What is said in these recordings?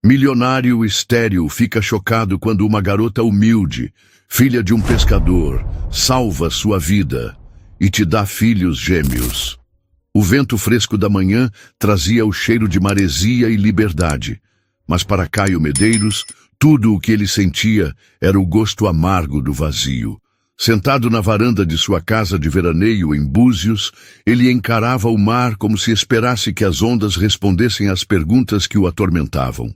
Milionário estéril fica chocado quando uma garota humilde, filha de um pescador, salva sua vida e te dá filhos gêmeos. O vento fresco da manhã trazia o cheiro de maresia e liberdade, mas para Caio Medeiros, tudo o que ele sentia era o gosto amargo do vazio. Sentado na varanda de sua casa de veraneio em Búzios, ele encarava o mar como se esperasse que as ondas respondessem às perguntas que o atormentavam.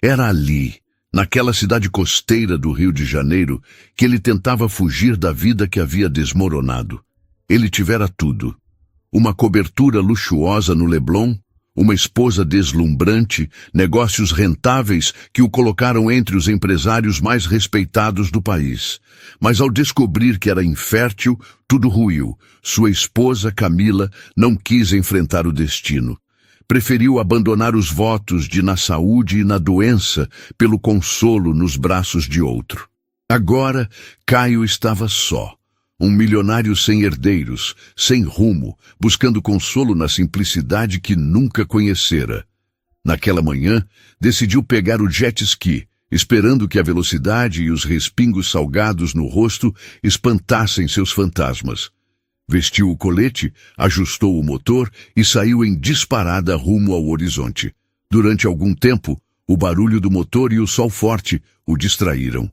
Era ali, naquela cidade costeira do Rio de Janeiro, que ele tentava fugir da vida que havia desmoronado. Ele tivera tudo: uma cobertura luxuosa no Leblon, uma esposa deslumbrante, negócios rentáveis que o colocaram entre os empresários mais respeitados do país. Mas ao descobrir que era infértil, tudo ruiu. Sua esposa, Camila, não quis enfrentar o destino. Preferiu abandonar os votos de na saúde e na doença pelo consolo nos braços de outro. Agora, Caio estava só. Um milionário sem herdeiros, sem rumo, buscando consolo na simplicidade que nunca conhecera. Naquela manhã, decidiu pegar o jet ski, esperando que a velocidade e os respingos salgados no rosto espantassem seus fantasmas. Vestiu o colete, ajustou o motor e saiu em disparada rumo ao horizonte. Durante algum tempo, o barulho do motor e o sol forte o distraíram.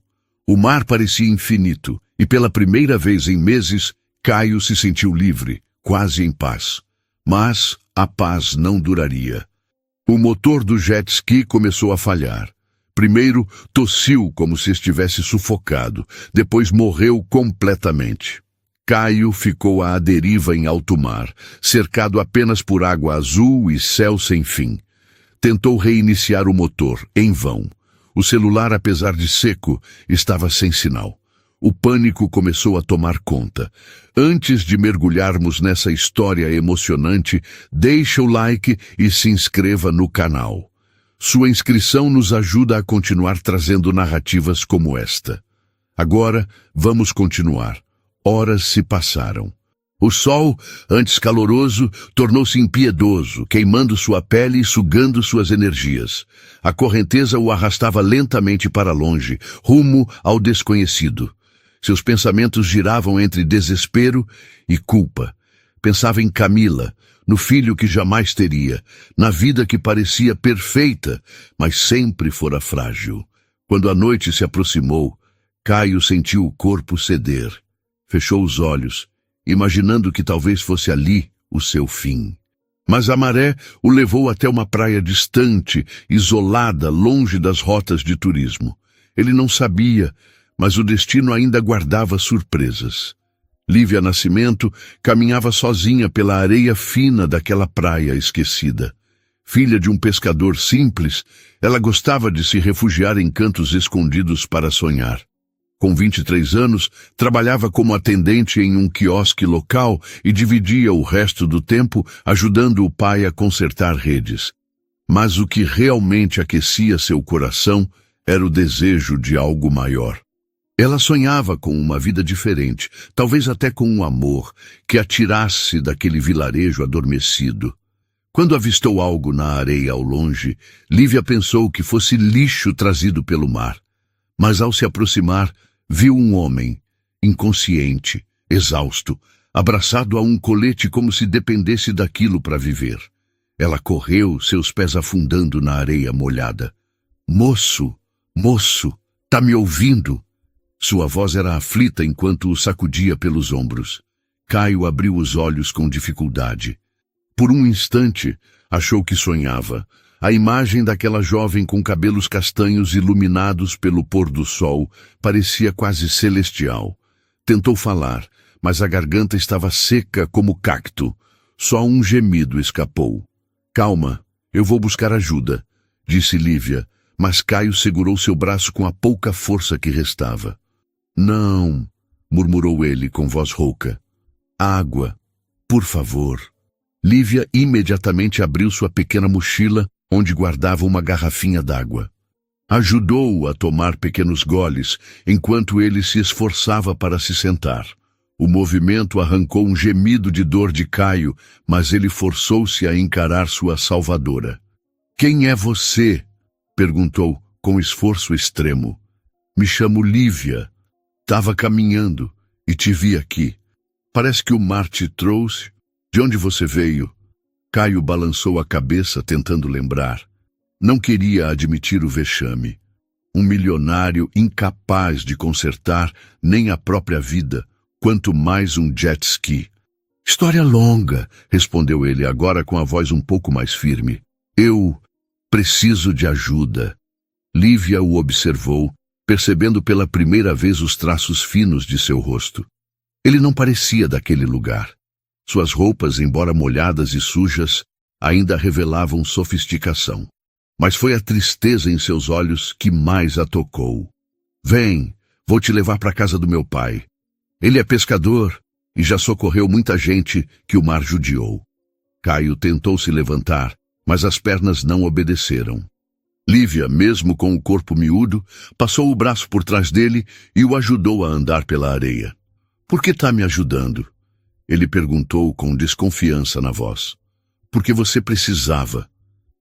O mar parecia infinito, e pela primeira vez em meses, Caio se sentiu livre, quase em paz. Mas a paz não duraria. O motor do jet ski começou a falhar. Primeiro, tossiu como se estivesse sufocado, depois morreu completamente. Caio ficou à deriva em alto mar, cercado apenas por água azul e céu sem fim. Tentou reiniciar o motor, em vão. O celular, apesar de seco, estava sem sinal. O pânico começou a tomar conta. Antes de mergulharmos nessa história emocionante, deixe o like e se inscreva no canal. Sua inscrição nos ajuda a continuar trazendo narrativas como esta. Agora, vamos continuar. Horas se passaram. O sol, antes caloroso, tornou-se impiedoso, queimando sua pele e sugando suas energias. A correnteza o arrastava lentamente para longe, rumo ao desconhecido. Seus pensamentos giravam entre desespero e culpa. Pensava em Camila, no filho que jamais teria, na vida que parecia perfeita, mas sempre fora frágil. Quando a noite se aproximou, Caio sentiu o corpo ceder. Fechou os olhos, imaginando que talvez fosse ali o seu fim. Mas a maré o levou até uma praia distante, isolada, longe das rotas de turismo. Ele não sabia, mas o destino ainda guardava surpresas. Lívia Nascimento caminhava sozinha pela areia fina daquela praia esquecida. Filha de um pescador simples, ela gostava de se refugiar em cantos escondidos para sonhar. Com 23 anos, trabalhava como atendente em um quiosque local e dividia o resto do tempo ajudando o pai a consertar redes. Mas o que realmente aquecia seu coração era o desejo de algo maior. Ela sonhava com uma vida diferente, talvez até com um amor que a tirasse daquele vilarejo adormecido. Quando avistou algo na areia ao longe, Lívia pensou que fosse lixo trazido pelo mar. Mas ao se aproximar, viu um homem, inconsciente, exausto, abraçado a um colete como se dependesse daquilo para viver. Ela correu, seus pés afundando na areia molhada. Moço, tá me ouvindo? Sua voz era aflita enquanto o sacudia pelos ombros. Caio abriu os olhos com dificuldade. Por um instante, achou que sonhava. A imagem daquela jovem com cabelos castanhos iluminados pelo pôr do sol parecia quase celestial. Tentou falar, mas a garganta estava seca como cacto. Só um gemido escapou. Calma, eu vou buscar ajuda, disse Lívia, mas Caio segurou seu braço com a pouca força que restava. Não, murmurou ele com voz rouca. Água, por favor. Lívia imediatamente abriu sua pequena mochila, onde guardava uma garrafinha d'água. Ajudou-o a tomar pequenos goles, enquanto ele se esforçava para se sentar. O movimento arrancou um gemido de dor de Caio, mas ele forçou-se a encarar sua salvadora. Quem é você? Perguntou com esforço extremo. Me chamo Lívia. Tava caminhando e te vi aqui. Parece que o mar te trouxe. De onde você veio? Caio balançou a cabeça tentando lembrar. Não queria admitir o vexame. Um milionário incapaz de consertar nem a própria vida, quanto mais um jet ski. História longa, respondeu ele agora com a voz um pouco mais firme. Eu preciso de ajuda. Lívia o observou, percebendo pela primeira vez os traços finos de seu rosto. Ele não parecia daquele lugar. Suas roupas, embora molhadas e sujas, ainda revelavam sofisticação. Mas foi a tristeza em seus olhos que mais a tocou. Vem, vou te levar para a casa do meu pai. Ele é pescador e já socorreu muita gente que o mar judiou. Caio tentou se levantar, mas as pernas não obedeceram. Lívia, mesmo com o corpo miúdo, passou o braço por trás dele e o ajudou a andar pela areia. Por que está me ajudando? Ele perguntou com desconfiança na voz. Porque você precisava,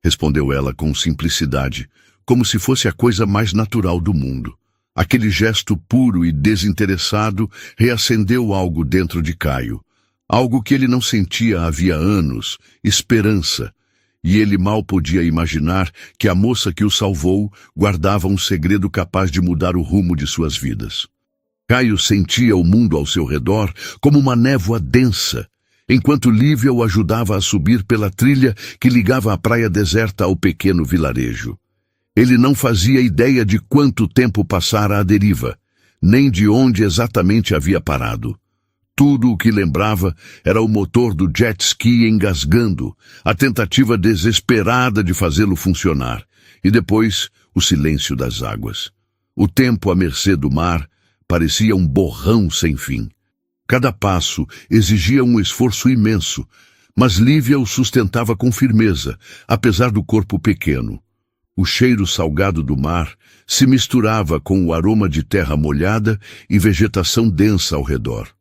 respondeu ela com simplicidade, como se fosse a coisa mais natural do mundo. Aquele gesto puro e desinteressado reacendeu algo dentro de Caio. Algo que ele não sentia havia anos, esperança. E ele mal podia imaginar que a moça que o salvou guardava um segredo capaz de mudar o rumo de suas vidas. Caio sentia o mundo ao seu redor como uma névoa densa, enquanto Lívia o ajudava a subir pela trilha que ligava a praia deserta ao pequeno vilarejo. Ele não fazia ideia de quanto tempo passara à deriva, nem de onde exatamente havia parado. Tudo o que lembrava era o motor do jet ski engasgando, a tentativa desesperada de fazê-lo funcionar, e depois o silêncio das águas. O tempo à mercê do mar parecia um borrão sem fim. Cada passo exigia um esforço imenso, mas Lívia o sustentava com firmeza, apesar do corpo pequeno. O cheiro salgado do mar se misturava com o aroma de terra molhada e vegetação densa ao redor.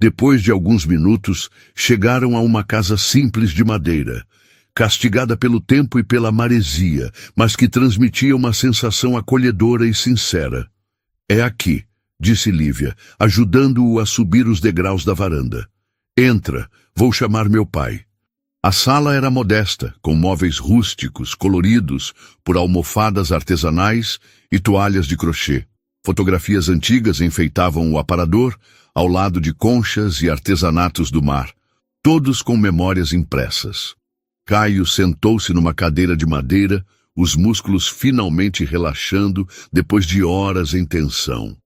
Depois de alguns minutos, chegaram a uma casa simples de madeira, castigada pelo tempo e pela maresia, mas que transmitia uma sensação acolhedora e sincera. É aqui, disse Lívia, ajudando-o a subir os degraus da varanda. Entra, vou chamar meu pai. A sala era modesta, com móveis rústicos, coloridos por almofadas artesanais e toalhas de crochê. Fotografias antigas enfeitavam o aparador, ao lado de conchas e artesanatos do mar, todos com memórias impressas. Caio sentou-se numa cadeira de madeira, os músculos finalmente relaxando depois de horas em tensão.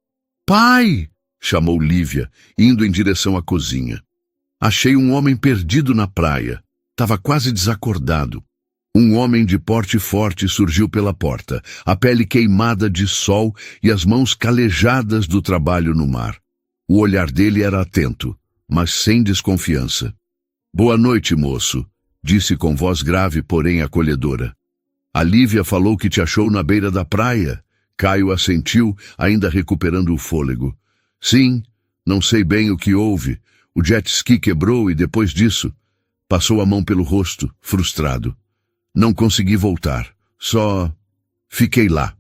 Pai! Chamou Lívia, indo em direção à cozinha. Achei um homem perdido na praia. Tava quase desacordado. Um homem de porte forte surgiu pela porta, a pele queimada de sol e as mãos calejadas do trabalho no mar. O olhar dele era atento, mas sem desconfiança. Boa noite, moço, disse com voz grave, porém acolhedora. A Lívia falou que te achou na beira da praia. Caio assentiu, ainda recuperando o fôlego. Sim, não sei bem o que houve. O jet ski quebrou e depois disso, passou a mão pelo rosto, frustrado. Não consegui voltar. Só fiquei lá.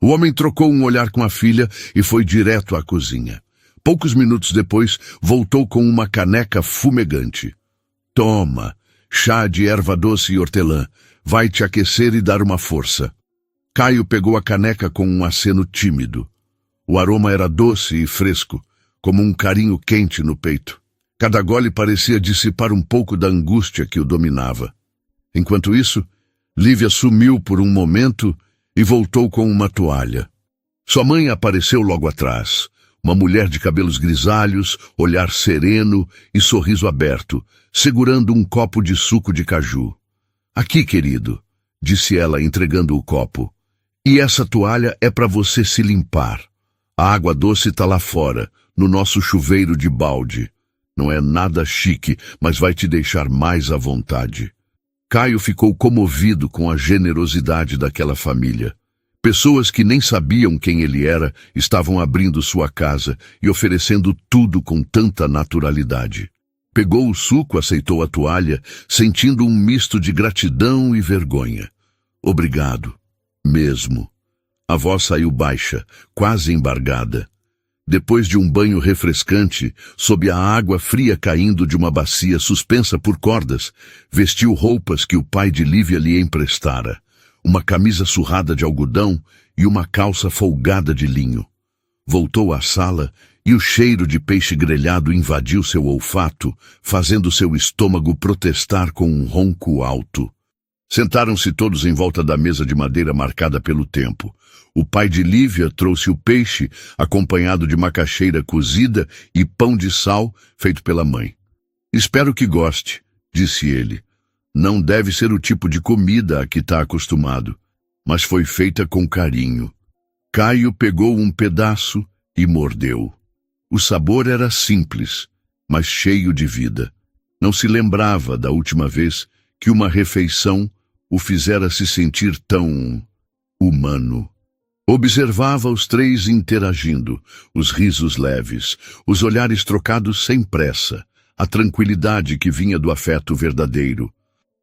O homem trocou um olhar com a filha e foi direto à cozinha. Poucos minutos depois, voltou com uma caneca fumegante. Toma, chá de erva doce e hortelã. Vai te aquecer e dar uma força. Caio pegou a caneca com um aceno tímido. O aroma era doce e fresco, como um carinho quente no peito. Cada gole parecia dissipar um pouco da angústia que o dominava. Enquanto isso, Lívia sumiu por um momento e voltou com uma toalha. Sua mãe apareceu logo atrás. Uma mulher de cabelos grisalhos, olhar sereno e sorriso aberto, segurando um copo de suco de caju. Aqui, querido, disse ela, entregando o copo. E essa toalha é para você se limpar. A água doce está lá fora, no nosso chuveiro de balde. Não é nada chique, mas vai te deixar mais à vontade. Caio ficou comovido com a generosidade daquela família. Pessoas que nem sabiam quem ele era estavam abrindo sua casa e oferecendo tudo com tanta naturalidade. Pegou o suco, aceitou a toalha, sentindo um misto de gratidão e vergonha. Obrigado. Mesmo. A voz saiu baixa, quase embargada. Depois de um banho refrescante, sob a água fria caindo de uma bacia suspensa por cordas, vestiu roupas que o pai de Lívia lhe emprestara, uma camisa surrada de algodão e uma calça folgada de linho. Voltou à sala e o cheiro de peixe grelhado invadiu seu olfato, fazendo seu estômago protestar com um ronco alto. Sentaram-se todos em volta da mesa de madeira marcada pelo tempo. O pai de Lívia trouxe o peixe, acompanhado de macaxeira cozida e pão de sal feito pela mãe. "Espero que goste", disse ele. "Não deve ser o tipo de comida a que está acostumado, mas foi feita com carinho." Caio pegou um pedaço e mordeu. O sabor era simples, mas cheio de vida. Não se lembrava da última vez que uma refeição o fizera se sentir tão humano. Observava os três interagindo, os risos leves, os olhares trocados sem pressa, a tranquilidade que vinha do afeto verdadeiro.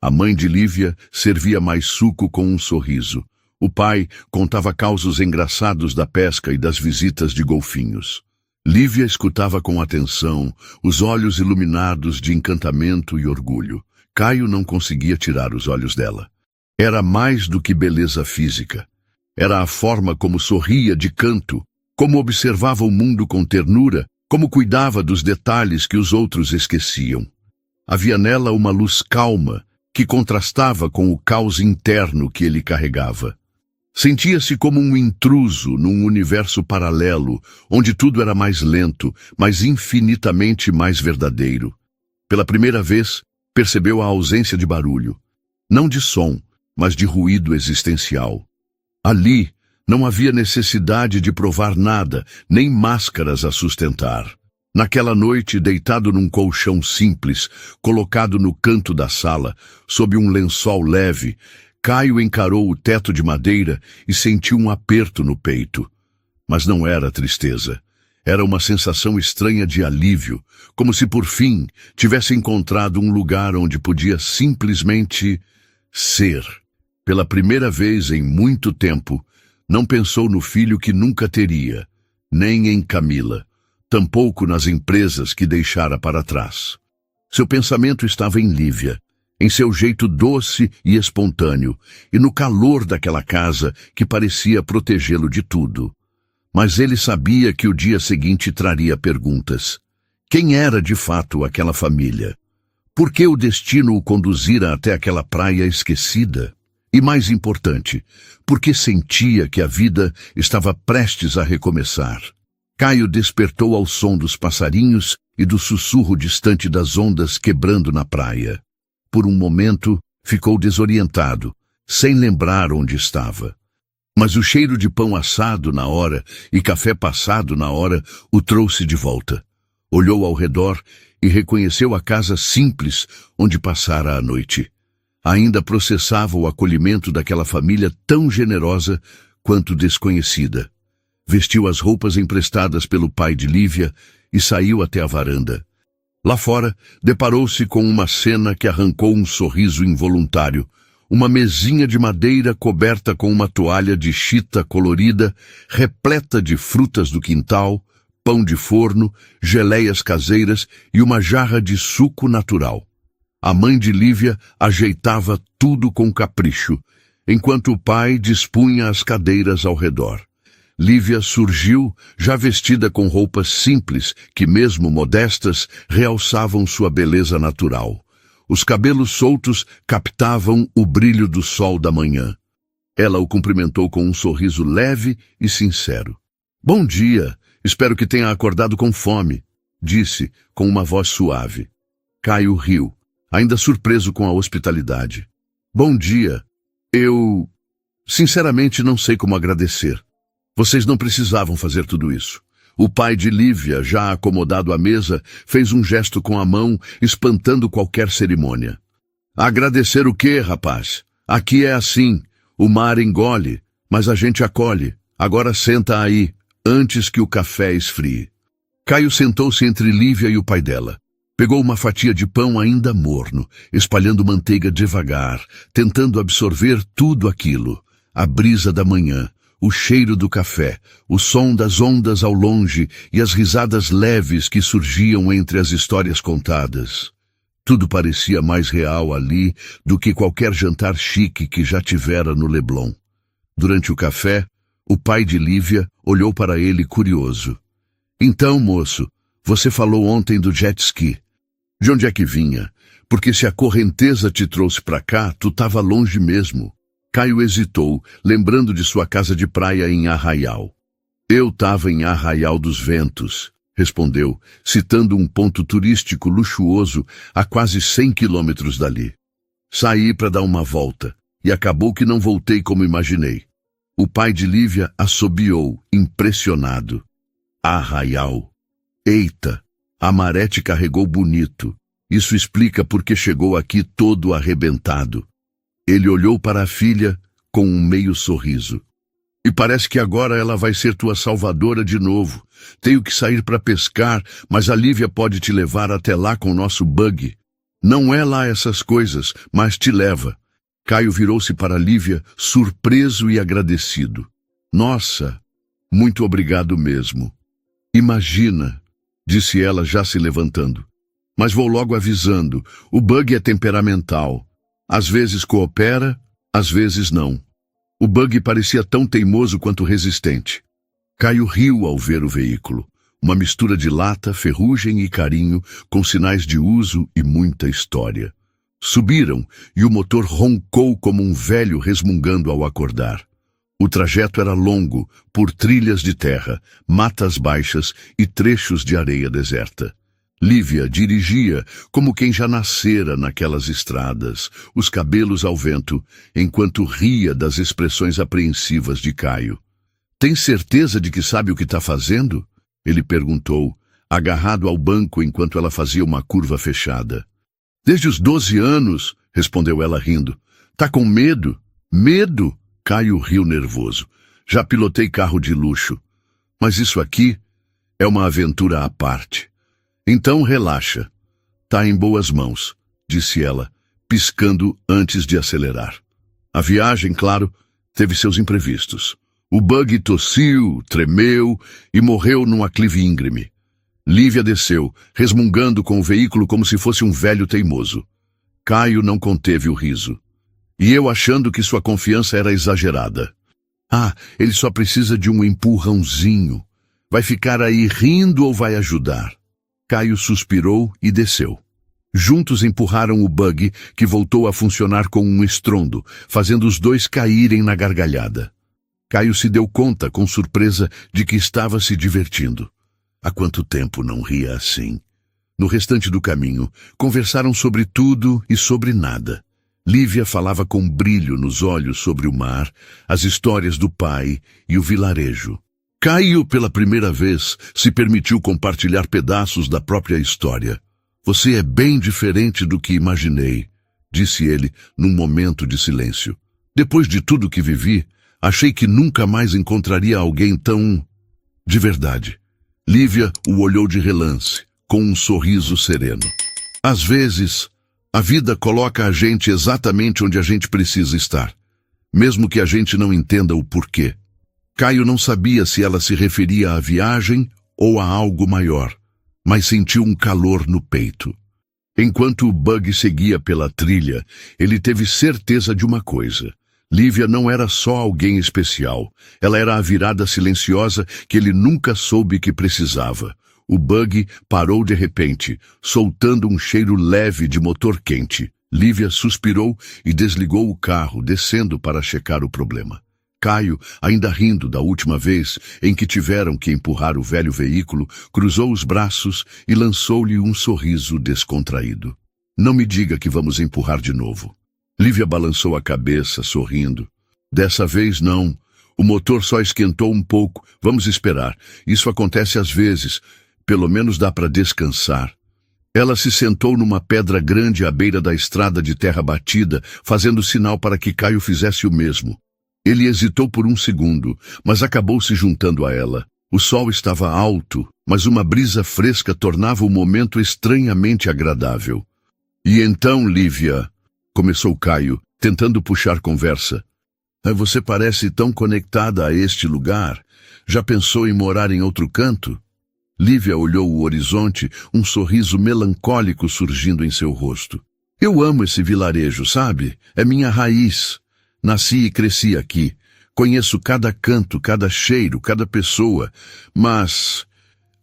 A mãe de Lívia servia mais suco com um sorriso. O pai contava causos engraçados da pesca e das visitas de golfinhos. Lívia escutava com atenção, os olhos iluminados de encantamento e orgulho. Caio não conseguia tirar os olhos dela. Era mais do que beleza física. Era a forma como sorria de canto, como observava o mundo com ternura, como cuidava dos detalhes que os outros esqueciam. Havia nela uma luz calma, que contrastava com o caos interno que ele carregava. Sentia-se como um intruso num universo paralelo, onde tudo era mais lento, mas infinitamente mais verdadeiro. Pela primeira vez, percebeu a ausência de barulho. Não de som, mas de ruído existencial. Ali, não havia necessidade de provar nada, nem máscaras a sustentar. Naquela noite, deitado num colchão simples, colocado no canto da sala, sob um lençol leve, Caio encarou o teto de madeira e sentiu um aperto no peito. Mas não era tristeza. Era uma sensação estranha de alívio, como se por fim tivesse encontrado um lugar onde podia simplesmente ser. Pela primeira vez em muito tempo, não pensou no filho que nunca teria, nem em Camila, tampouco nas empresas que deixara para trás. Seu pensamento estava em Lívia, em seu jeito doce e espontâneo, e no calor daquela casa que parecia protegê-lo de tudo. Mas ele sabia que o dia seguinte traria perguntas. Quem era de fato aquela família? Por que o destino o conduzira até aquela praia esquecida? E mais importante, porque sentia que a vida estava prestes a recomeçar. Caio despertou ao som dos passarinhos e do sussurro distante das ondas quebrando na praia. Por um momento, ficou desorientado, sem lembrar onde estava. Mas o cheiro de pão assado na hora e café passado na hora o trouxe de volta. Olhou ao redor e reconheceu a casa simples onde passara a noite. Ainda processava o acolhimento daquela família tão generosa quanto desconhecida. Vestiu as roupas emprestadas pelo pai de Lívia e saiu até a varanda. Lá fora, deparou-se com uma cena que arrancou um sorriso involuntário. Uma mesinha de madeira coberta com uma toalha de chita colorida, repleta de frutas do quintal, pão de forno, geleias caseiras e uma jarra de suco natural. A mãe de Lívia ajeitava tudo com capricho, enquanto o pai dispunha as cadeiras ao redor. Lívia surgiu, já vestida com roupas simples, que mesmo modestas, realçavam sua beleza natural. Os cabelos soltos captavam o brilho do sol da manhã. Ela o cumprimentou com um sorriso leve e sincero. "Bom dia, espero que tenha acordado com fome", disse, com uma voz suave. Caio riu, ainda surpreso com a hospitalidade. "Bom dia. Eu, sinceramente, não sei como agradecer. Vocês não precisavam fazer tudo isso." O pai de Lívia, já acomodado à mesa, fez um gesto com a mão, espantando qualquer cerimônia. "Agradecer o quê, rapaz? Aqui é assim. O mar engole, mas a gente acolhe. Agora senta aí, antes que o café esfrie." Caio sentou-se entre Lívia e o pai dela. Pegou uma fatia de pão ainda morno, espalhando manteiga devagar, tentando absorver tudo aquilo. A brisa da manhã, o cheiro do café, o som das ondas ao longe e as risadas leves que surgiam entre as histórias contadas. Tudo parecia mais real ali do que qualquer jantar chique que já tivera no Leblon. Durante o café, o pai de Lívia olhou para ele curioso. Então, moço, você falou ontem do jet ski. De onde é que vinha? Porque se a correnteza te trouxe para cá, tu estava longe mesmo. Caio hesitou, lembrando de sua casa de praia em Arraial. Eu estava em Arraial dos Ventos, respondeu, citando um ponto turístico luxuoso a quase 100 quilômetros dali. Saí para dar uma volta, e acabou que não voltei como imaginei. O pai de Lívia assobiou, impressionado. Arraial. Eita, a maré te carregou bonito. Isso explica por que chegou aqui todo arrebentado. Ele olhou para a filha com um meio sorriso. E parece que agora ela vai ser tua salvadora de novo. Tenho que sair para pescar, mas a Lívia pode te levar até lá com o nosso buggy. Não é lá essas coisas, mas te leva. Caio virou-se para Lívia, surpreso e agradecido. Nossa, muito obrigado mesmo. Imagina, disse ela já se levantando. Mas vou logo avisando, o buggy é temperamental. Às vezes coopera, às vezes não. O buggy parecia tão teimoso quanto resistente. Caio riu ao ver o veículo. Uma mistura de lata, ferrugem e carinho, com sinais de uso e muita história. Subiram e o motor roncou como um velho resmungando ao acordar. O trajeto era longo, por trilhas de terra, matas baixas e trechos de areia deserta. Lívia dirigia como quem já nascera naquelas estradas, os cabelos ao vento, enquanto ria das expressões apreensivas de Caio. Tem certeza de que sabe o que está fazendo? Ele perguntou, agarrado ao banco enquanto ela fazia uma curva fechada. Desde os 12 anos, respondeu ela rindo. Tá com medo? Medo? Caio riu nervoso. Já pilotei carro de luxo. Mas isso aqui é uma aventura à parte. Então relaxa. Tá em boas mãos, disse ela, piscando antes de acelerar. A viagem, claro, teve seus imprevistos. O buggy tossiu, tremeu e morreu num aclive íngreme. Lívia desceu, resmungando com o veículo como se fosse um velho teimoso. Caio não conteve o riso. E eu achando que sua confiança era exagerada. Ah, ele só precisa de um empurrãozinho. Vai ficar aí rindo ou vai ajudar? Caio suspirou e desceu. Juntos empurraram o buggy, que voltou a funcionar com um estrondo, fazendo os dois caírem na gargalhada. Caio se deu conta, com surpresa, de que estava se divertindo. Há quanto tempo não ria assim? No restante do caminho, conversaram sobre tudo e sobre nada. Lívia falava com brilho nos olhos sobre o mar, as histórias do pai e o vilarejo. Caio, pela primeira vez, se permitiu compartilhar pedaços da própria história. Você é bem diferente do que imaginei, disse ele num momento de silêncio. Depois de tudo que vivi, achei que nunca mais encontraria alguém tão... de verdade. Lívia o olhou de relance, com um sorriso sereno. Às vezes, a vida coloca a gente exatamente onde a gente precisa estar, mesmo que a gente não entenda o porquê. Caio não sabia se ela se referia à viagem ou a algo maior, mas sentiu um calor no peito. Enquanto o buggy seguia pela trilha, ele teve certeza de uma coisa. Lívia não era só alguém especial. Ela era a virada silenciosa que ele nunca soube que precisava. O buggy parou de repente, soltando um cheiro leve de motor quente. Lívia suspirou e desligou o carro, descendo para checar o problema. Caio, ainda rindo da última vez em que tiveram que empurrar o velho veículo, cruzou os braços e lançou-lhe um sorriso descontraído. Não me diga que vamos empurrar de novo. Lívia balançou a cabeça, sorrindo. Dessa vez não. O motor só esquentou um pouco. Vamos esperar. Isso acontece às vezes. Pelo menos dá para descansar. Ela se sentou numa pedra grande à beira da estrada de terra batida, fazendo sinal para que Caio fizesse o mesmo. Ele hesitou por um segundo, mas acabou se juntando a ela. O sol estava alto, mas uma brisa fresca tornava o momento estranhamente agradável. E então, Lívia, começou Caio, tentando puxar conversa. Você parece tão conectada a este lugar. Já pensou em morar em outro canto? Lívia olhou o horizonte, um sorriso melancólico surgindo em seu rosto. Eu amo esse vilarejo, sabe? É minha raiz. Nasci e cresci aqui. Conheço cada canto, cada cheiro, cada pessoa. Mas...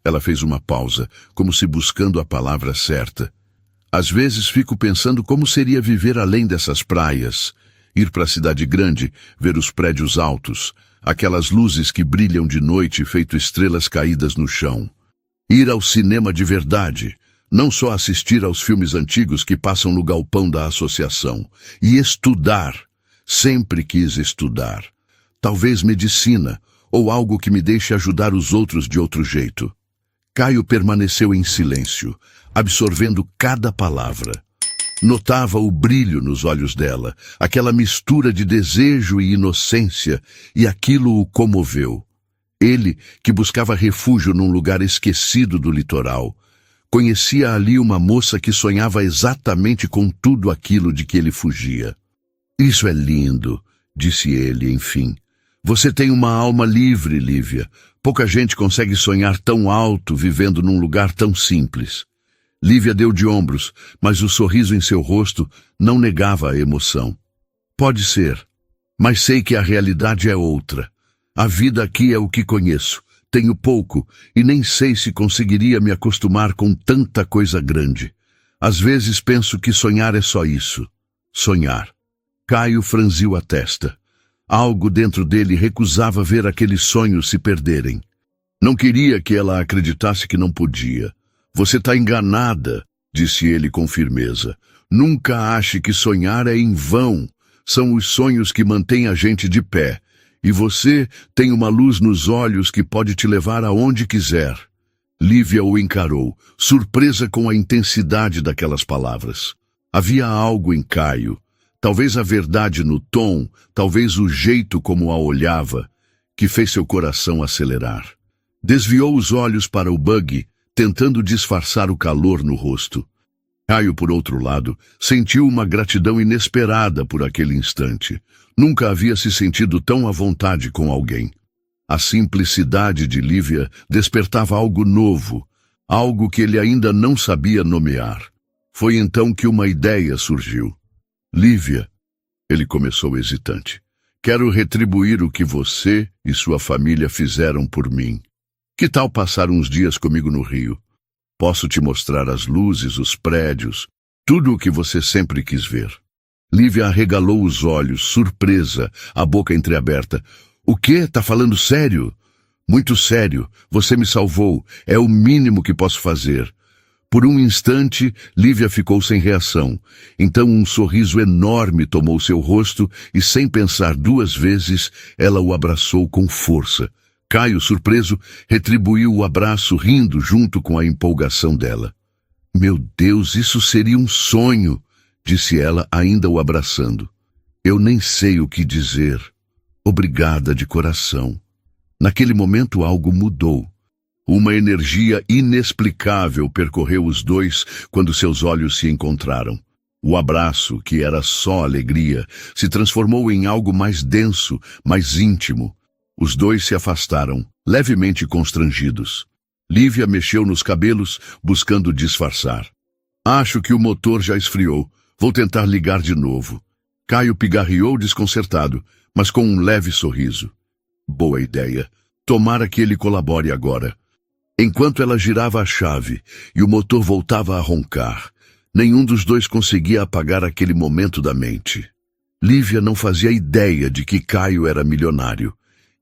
Ela fez uma pausa, como se buscando a palavra certa. Às vezes fico pensando como seria viver além dessas praias. Ir para a cidade grande, ver os prédios altos, aquelas luzes que brilham de noite feito estrelas caídas no chão. Ir ao cinema de verdade, não só assistir aos filmes antigos que passam no galpão da associação. E estudar. Sempre quis estudar. Talvez medicina, ou algo que me deixe ajudar os outros de outro jeito. Caio permaneceu em silêncio, absorvendo cada palavra. Notava o brilho nos olhos dela, aquela mistura de desejo e inocência, e aquilo o comoveu. Ele, que buscava refúgio num lugar esquecido do litoral, conhecia ali uma moça que sonhava exatamente com tudo aquilo de que ele fugia. Isso é lindo, disse ele, enfim. Você tem uma alma livre, Lívia. Pouca gente consegue sonhar tão alto vivendo num lugar tão simples. Lívia deu de ombros, mas o sorriso em seu rosto não negava a emoção. Pode ser, mas sei que a realidade é outra. A vida aqui é o que conheço. Tenho pouco e nem sei se conseguiria me acostumar com tanta coisa grande. Às vezes penso que sonhar é só isso. Sonhar. Caio franziu a testa. Algo dentro dele recusava ver aqueles sonhos se perderem. Não queria que ela acreditasse que não podia. Você está enganada, disse ele com firmeza. Nunca ache que sonhar é em vão. São os sonhos que mantêm a gente de pé. E você tem uma luz nos olhos que pode te levar aonde quiser. Lívia o encarou, surpresa com a intensidade daquelas palavras. Havia algo em Caio. Talvez a verdade no tom, talvez o jeito como a olhava, que fez seu coração acelerar. Desviou os olhos para o buggy, tentando disfarçar o calor no rosto. Caio, por outro lado, sentiu uma gratidão inesperada por aquele instante. Nunca havia se sentido tão à vontade com alguém. A simplicidade de Lívia despertava algo novo, algo que ele ainda não sabia nomear. Foi então que uma ideia surgiu. Lívia, ele começou hesitante, quero retribuir o que você e sua família fizeram por mim. Que tal passar uns dias comigo no Rio? Posso te mostrar as luzes, os prédios, tudo o que você sempre quis ver. Lívia arregalou os olhos, surpresa, a boca entreaberta. O quê? Tá falando sério? Muito sério. Você me salvou. É o mínimo que posso fazer. Por um instante, Lívia ficou sem reação. Então um sorriso enorme tomou seu rosto e, sem pensar duas vezes, ela o abraçou com força. Caio, surpreso, retribuiu o abraço rindo junto com a empolgação dela. Meu Deus, isso seria um sonho, disse ela, ainda o abraçando. Eu nem sei o que dizer. Obrigada de coração. Naquele momento algo mudou. Uma energia inexplicável percorreu os dois quando seus olhos se encontraram. O abraço, que era só alegria, se transformou em algo mais denso, mais íntimo. Os dois se afastaram, levemente constrangidos. Lívia mexeu nos cabelos, buscando disfarçar. Acho que o motor já esfriou. Vou tentar ligar de novo. Caio pigarreou desconcertado, mas com um leve sorriso. Boa ideia. Tomara que ele colabore agora. Enquanto ela girava a chave e o motor voltava a roncar, nenhum dos dois conseguia apagar aquele momento da mente. Lívia não fazia ideia de que Caio era milionário,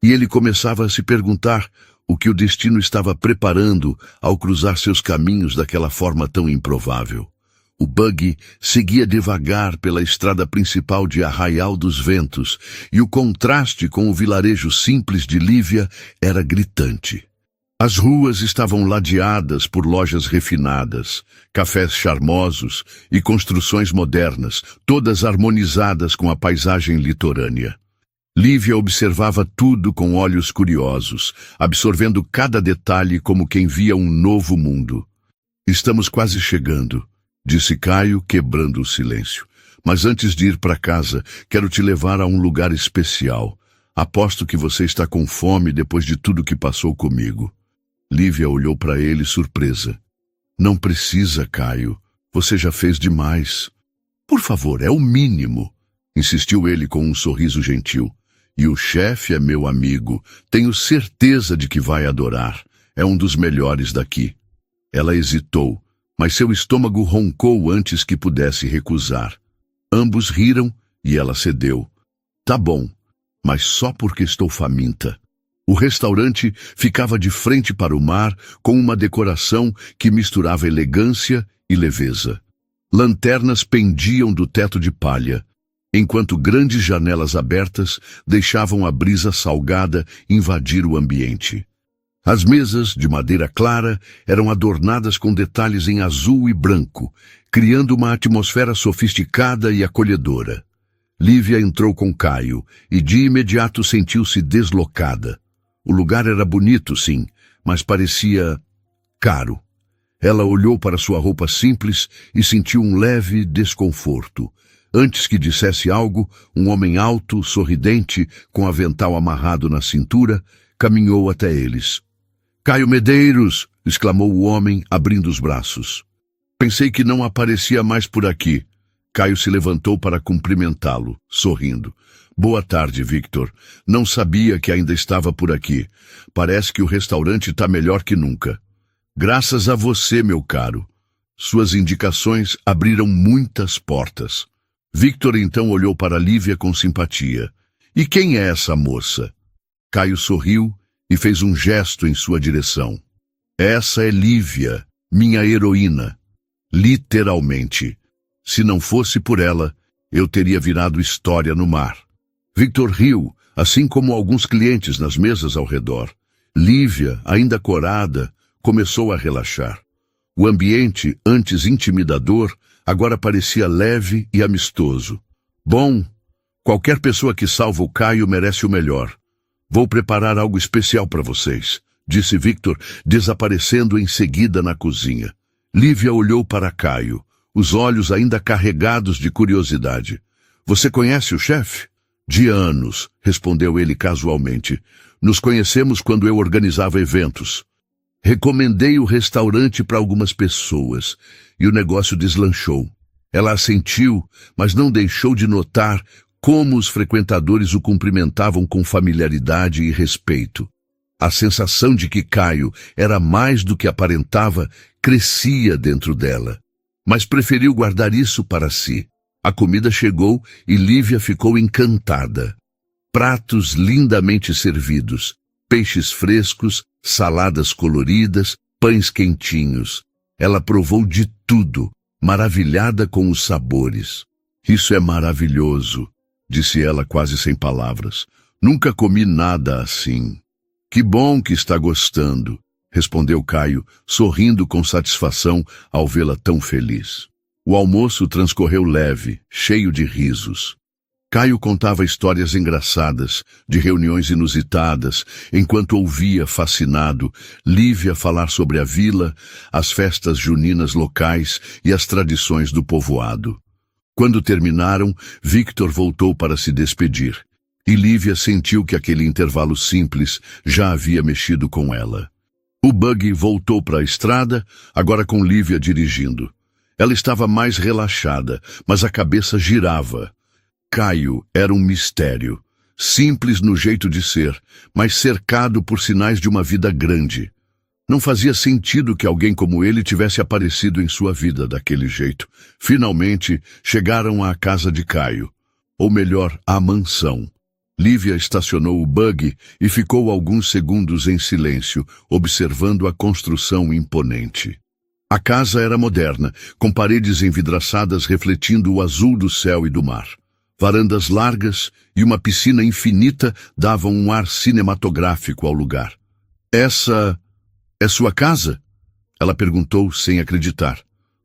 e ele começava a se perguntar o que o destino estava preparando ao cruzar seus caminhos daquela forma tão improvável. O buggy seguia devagar pela estrada principal de Arraial dos Ventos, e o contraste com o vilarejo simples de Lívia era gritante. As ruas estavam ladeadas por lojas refinadas, cafés charmosos e construções modernas, todas harmonizadas com a paisagem litorânea. Lívia observava tudo com olhos curiosos, absorvendo cada detalhe como quem via um novo mundo. Estamos quase chegando, disse Caio, quebrando o silêncio. Mas antes de ir para casa, quero te levar a um lugar especial. Aposto que você está com fome depois de tudo que passou comigo. Lívia olhou para ele surpresa. Não precisa, Caio. Você já fez demais. Por favor, é o mínimo, insistiu ele com um sorriso gentil. E o chefe é meu amigo. Tenho certeza de que vai adorar. É um dos melhores daqui. Ela hesitou, mas seu estômago roncou antes que pudesse recusar. Ambos riram e ela cedeu. Tá bom, mas só porque estou faminta. O restaurante ficava de frente para o mar, com uma decoração que misturava elegância e leveza. Lanternas pendiam do teto de palha, enquanto grandes janelas abertas deixavam a brisa salgada invadir o ambiente. As mesas, de madeira clara, eram adornadas com detalhes em azul e branco, criando uma atmosfera sofisticada e acolhedora. Lívia entrou com Caio e de imediato sentiu-se deslocada. O lugar era bonito, sim, mas parecia caro. Ela olhou para sua roupa simples e sentiu um leve desconforto. Antes que dissesse algo, um homem alto, sorridente, com avental amarrado na cintura, caminhou até eles. Caio Medeiros! Exclamou o homem, abrindo os braços. Pensei que não aparecia mais por aqui. Caio se levantou para cumprimentá-lo, sorrindo. Boa tarde, Victor. Não sabia que ainda estava por aqui. Parece que o restaurante está melhor que nunca. Graças a você, meu caro. Suas indicações abriram muitas portas. Victor então olhou para Lívia com simpatia. E quem é essa moça? Caio sorriu e fez um gesto em sua direção. Essa é Lívia, minha heroína. Literalmente. Se não fosse por ela, eu teria virado história no mar. Victor riu, assim como alguns clientes nas mesas ao redor. Lívia, ainda corada, começou a relaxar. O ambiente, antes intimidador, agora parecia leve e amistoso. Bom, qualquer pessoa que salva o Caio merece o melhor. Vou preparar algo especial para vocês, disse Victor, desaparecendo em seguida na cozinha. Lívia olhou para Caio, os olhos ainda carregados de curiosidade. Você conhece o chefe? De anos, respondeu ele casualmente. Nos conhecemos quando eu organizava eventos. Recomendei o restaurante para algumas pessoas e o negócio deslanchou. Ela assentiu, mas não deixou de notar como os frequentadores o cumprimentavam com familiaridade e respeito. A sensação de que Caio era mais do que aparentava crescia dentro dela, mas preferiu guardar isso para si. A comida chegou e Lívia ficou encantada. Pratos lindamente servidos, peixes frescos, saladas coloridas, pães quentinhos. Ela provou de tudo, maravilhada com os sabores. Isso é maravilhoso, disse ela quase sem palavras. Nunca comi nada assim. Que bom que está gostando, respondeu Caio, sorrindo com satisfação ao vê-la tão feliz. O almoço transcorreu leve, cheio de risos. Caio contava histórias engraçadas, de reuniões inusitadas, enquanto ouvia, fascinado, Lívia falar sobre a vila, as festas juninas locais e as tradições do povoado. Quando terminaram, Victor voltou para se despedir, e Lívia sentiu que aquele intervalo simples já havia mexido com ela. O buggy voltou para a estrada, agora com Lívia dirigindo. Ela estava mais relaxada, mas a cabeça girava. Caio era um mistério, simples no jeito de ser, mas cercado por sinais de uma vida grande. Não fazia sentido que alguém como ele tivesse aparecido em sua vida daquele jeito. Finalmente, chegaram à casa de Caio, ou melhor, à mansão. Lívia estacionou o buggy e ficou alguns segundos em silêncio, observando a construção imponente. A casa era moderna, com paredes envidraçadas refletindo o azul do céu e do mar. Varandas largas e uma piscina infinita davam um ar cinematográfico ao lugar. Essa é sua casa? Ela perguntou sem acreditar.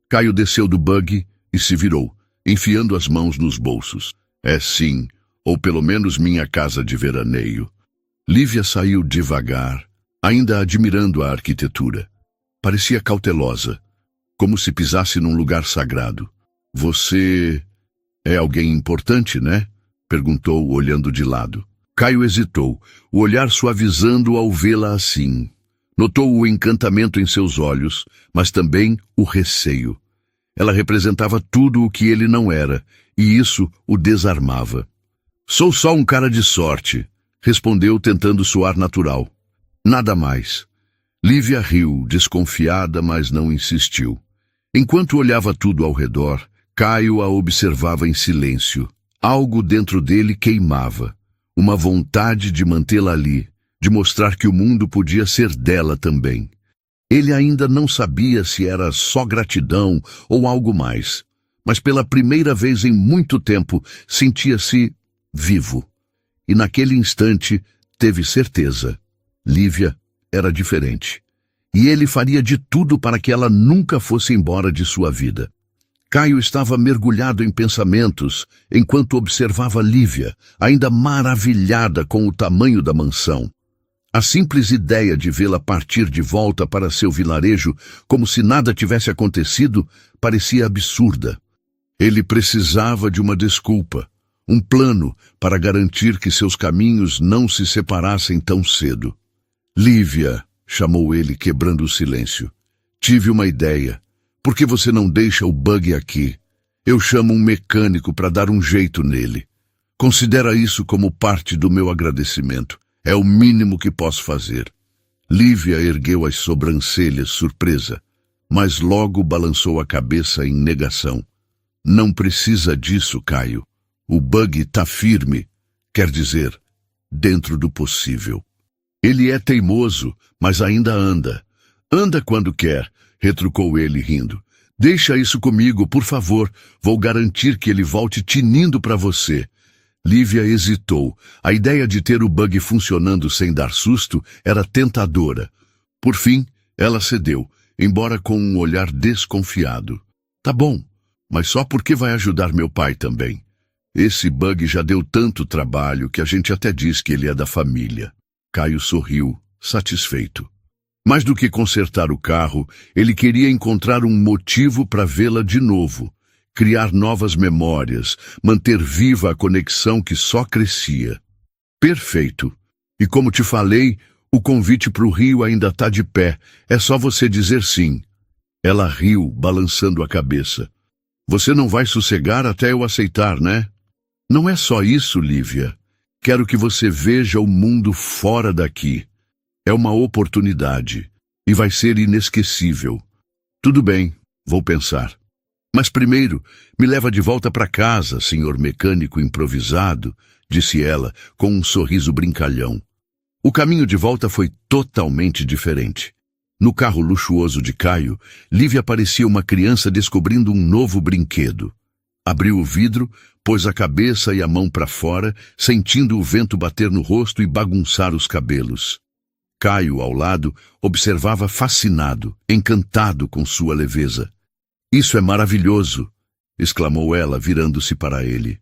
Caio desceu do buggy e se virou, enfiando as mãos nos bolsos. É sim, ou pelo menos minha casa de veraneio. Lívia saiu devagar, ainda admirando a arquitetura. Parecia cautelosa, como se pisasse num lugar sagrado. Você É alguém importante, né? Perguntou, olhando de lado. Caio hesitou, o olhar suavizando ao vê-la assim. Notou o encantamento em seus olhos, mas também o receio. Ela representava tudo o que ele não era, e isso o desarmava. Sou só um cara de sorte, respondeu tentando soar natural. Nada mais. Lívia riu, desconfiada, mas não insistiu. Enquanto olhava tudo ao redor, Caio a observava em silêncio. Algo dentro dele queimava. Uma vontade de mantê-la ali, de mostrar que o mundo podia ser dela também. Ele ainda não sabia se era só gratidão ou algo mais, mas pela primeira vez em muito tempo sentia-se vivo. E naquele instante teve certeza. Lívia era diferente. E ele faria de tudo para que ela nunca fosse embora de sua vida. Caio estava mergulhado em pensamentos enquanto observava Lívia, ainda maravilhada com o tamanho da mansão. A simples ideia de vê-la partir de volta para seu vilarejo, como se nada tivesse acontecido, parecia absurda. Ele precisava de uma desculpa, um plano para garantir que seus caminhos não se separassem tão cedo. Lívia, chamou ele, quebrando o silêncio. Tive uma ideia. Por que você não deixa o buggy aqui? Eu chamo um mecânico para dar um jeito nele. Considera isso como parte do meu agradecimento. É o mínimo que posso fazer. Lívia ergueu as sobrancelhas, surpresa, mas logo balançou a cabeça em negação. Não precisa disso, Caio. O buggy tá firme, quer dizer, dentro do possível. Ele é teimoso, mas ainda anda. Anda quando quer, retrucou ele rindo. Deixa isso comigo, por favor. Vou garantir que ele volte tinindo para você. Lívia hesitou. A ideia de ter o buggy funcionando sem dar susto era tentadora. Por fim, ela cedeu, embora com um olhar desconfiado. Tá bom, mas só porque vai ajudar meu pai também. Esse buggy já deu tanto trabalho que a gente até diz que ele é da família. Caio sorriu, satisfeito. Mais do que consertar o carro, ele queria encontrar um motivo para vê-la de novo, criar novas memórias, manter viva a conexão que só crescia. Perfeito. E como te falei, o convite para o Rio ainda está de pé. É só você dizer sim. Ela riu, balançando a cabeça. Você não vai sossegar até eu aceitar, né? Não é só isso, Lívia. Quero que você veja o mundo fora daqui. É uma oportunidade, e vai ser inesquecível. Tudo bem, vou pensar. Mas primeiro, me leva de volta para casa, senhor mecânico improvisado, disse ela, com um sorriso brincalhão. O caminho de volta foi totalmente diferente. No carro luxuoso de Caio, Lívia parecia uma criança descobrindo um novo brinquedo. Abriu o vidro, pôs a cabeça e a mão para fora, sentindo o vento bater no rosto e bagunçar os cabelos. Caio, ao lado, observava fascinado, encantado com sua leveza. Isso é maravilhoso, exclamou ela, virando-se para ele.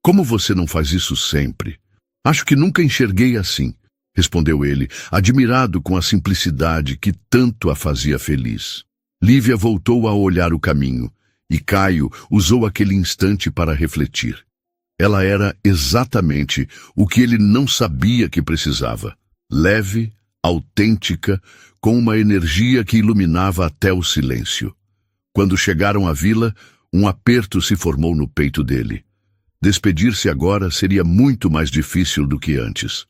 Como você não faz isso sempre? Acho que nunca enxerguei assim, respondeu ele, admirado com a simplicidade que tanto a fazia feliz. Lívia voltou a olhar o caminho, e Caio usou aquele instante para refletir. Ela era exatamente o que ele não sabia que precisava. Leve, autêntica, com uma energia que iluminava até o silêncio. Quando chegaram à vila, um aperto se formou no peito dele. Despedir-se agora seria muito mais difícil do que antes.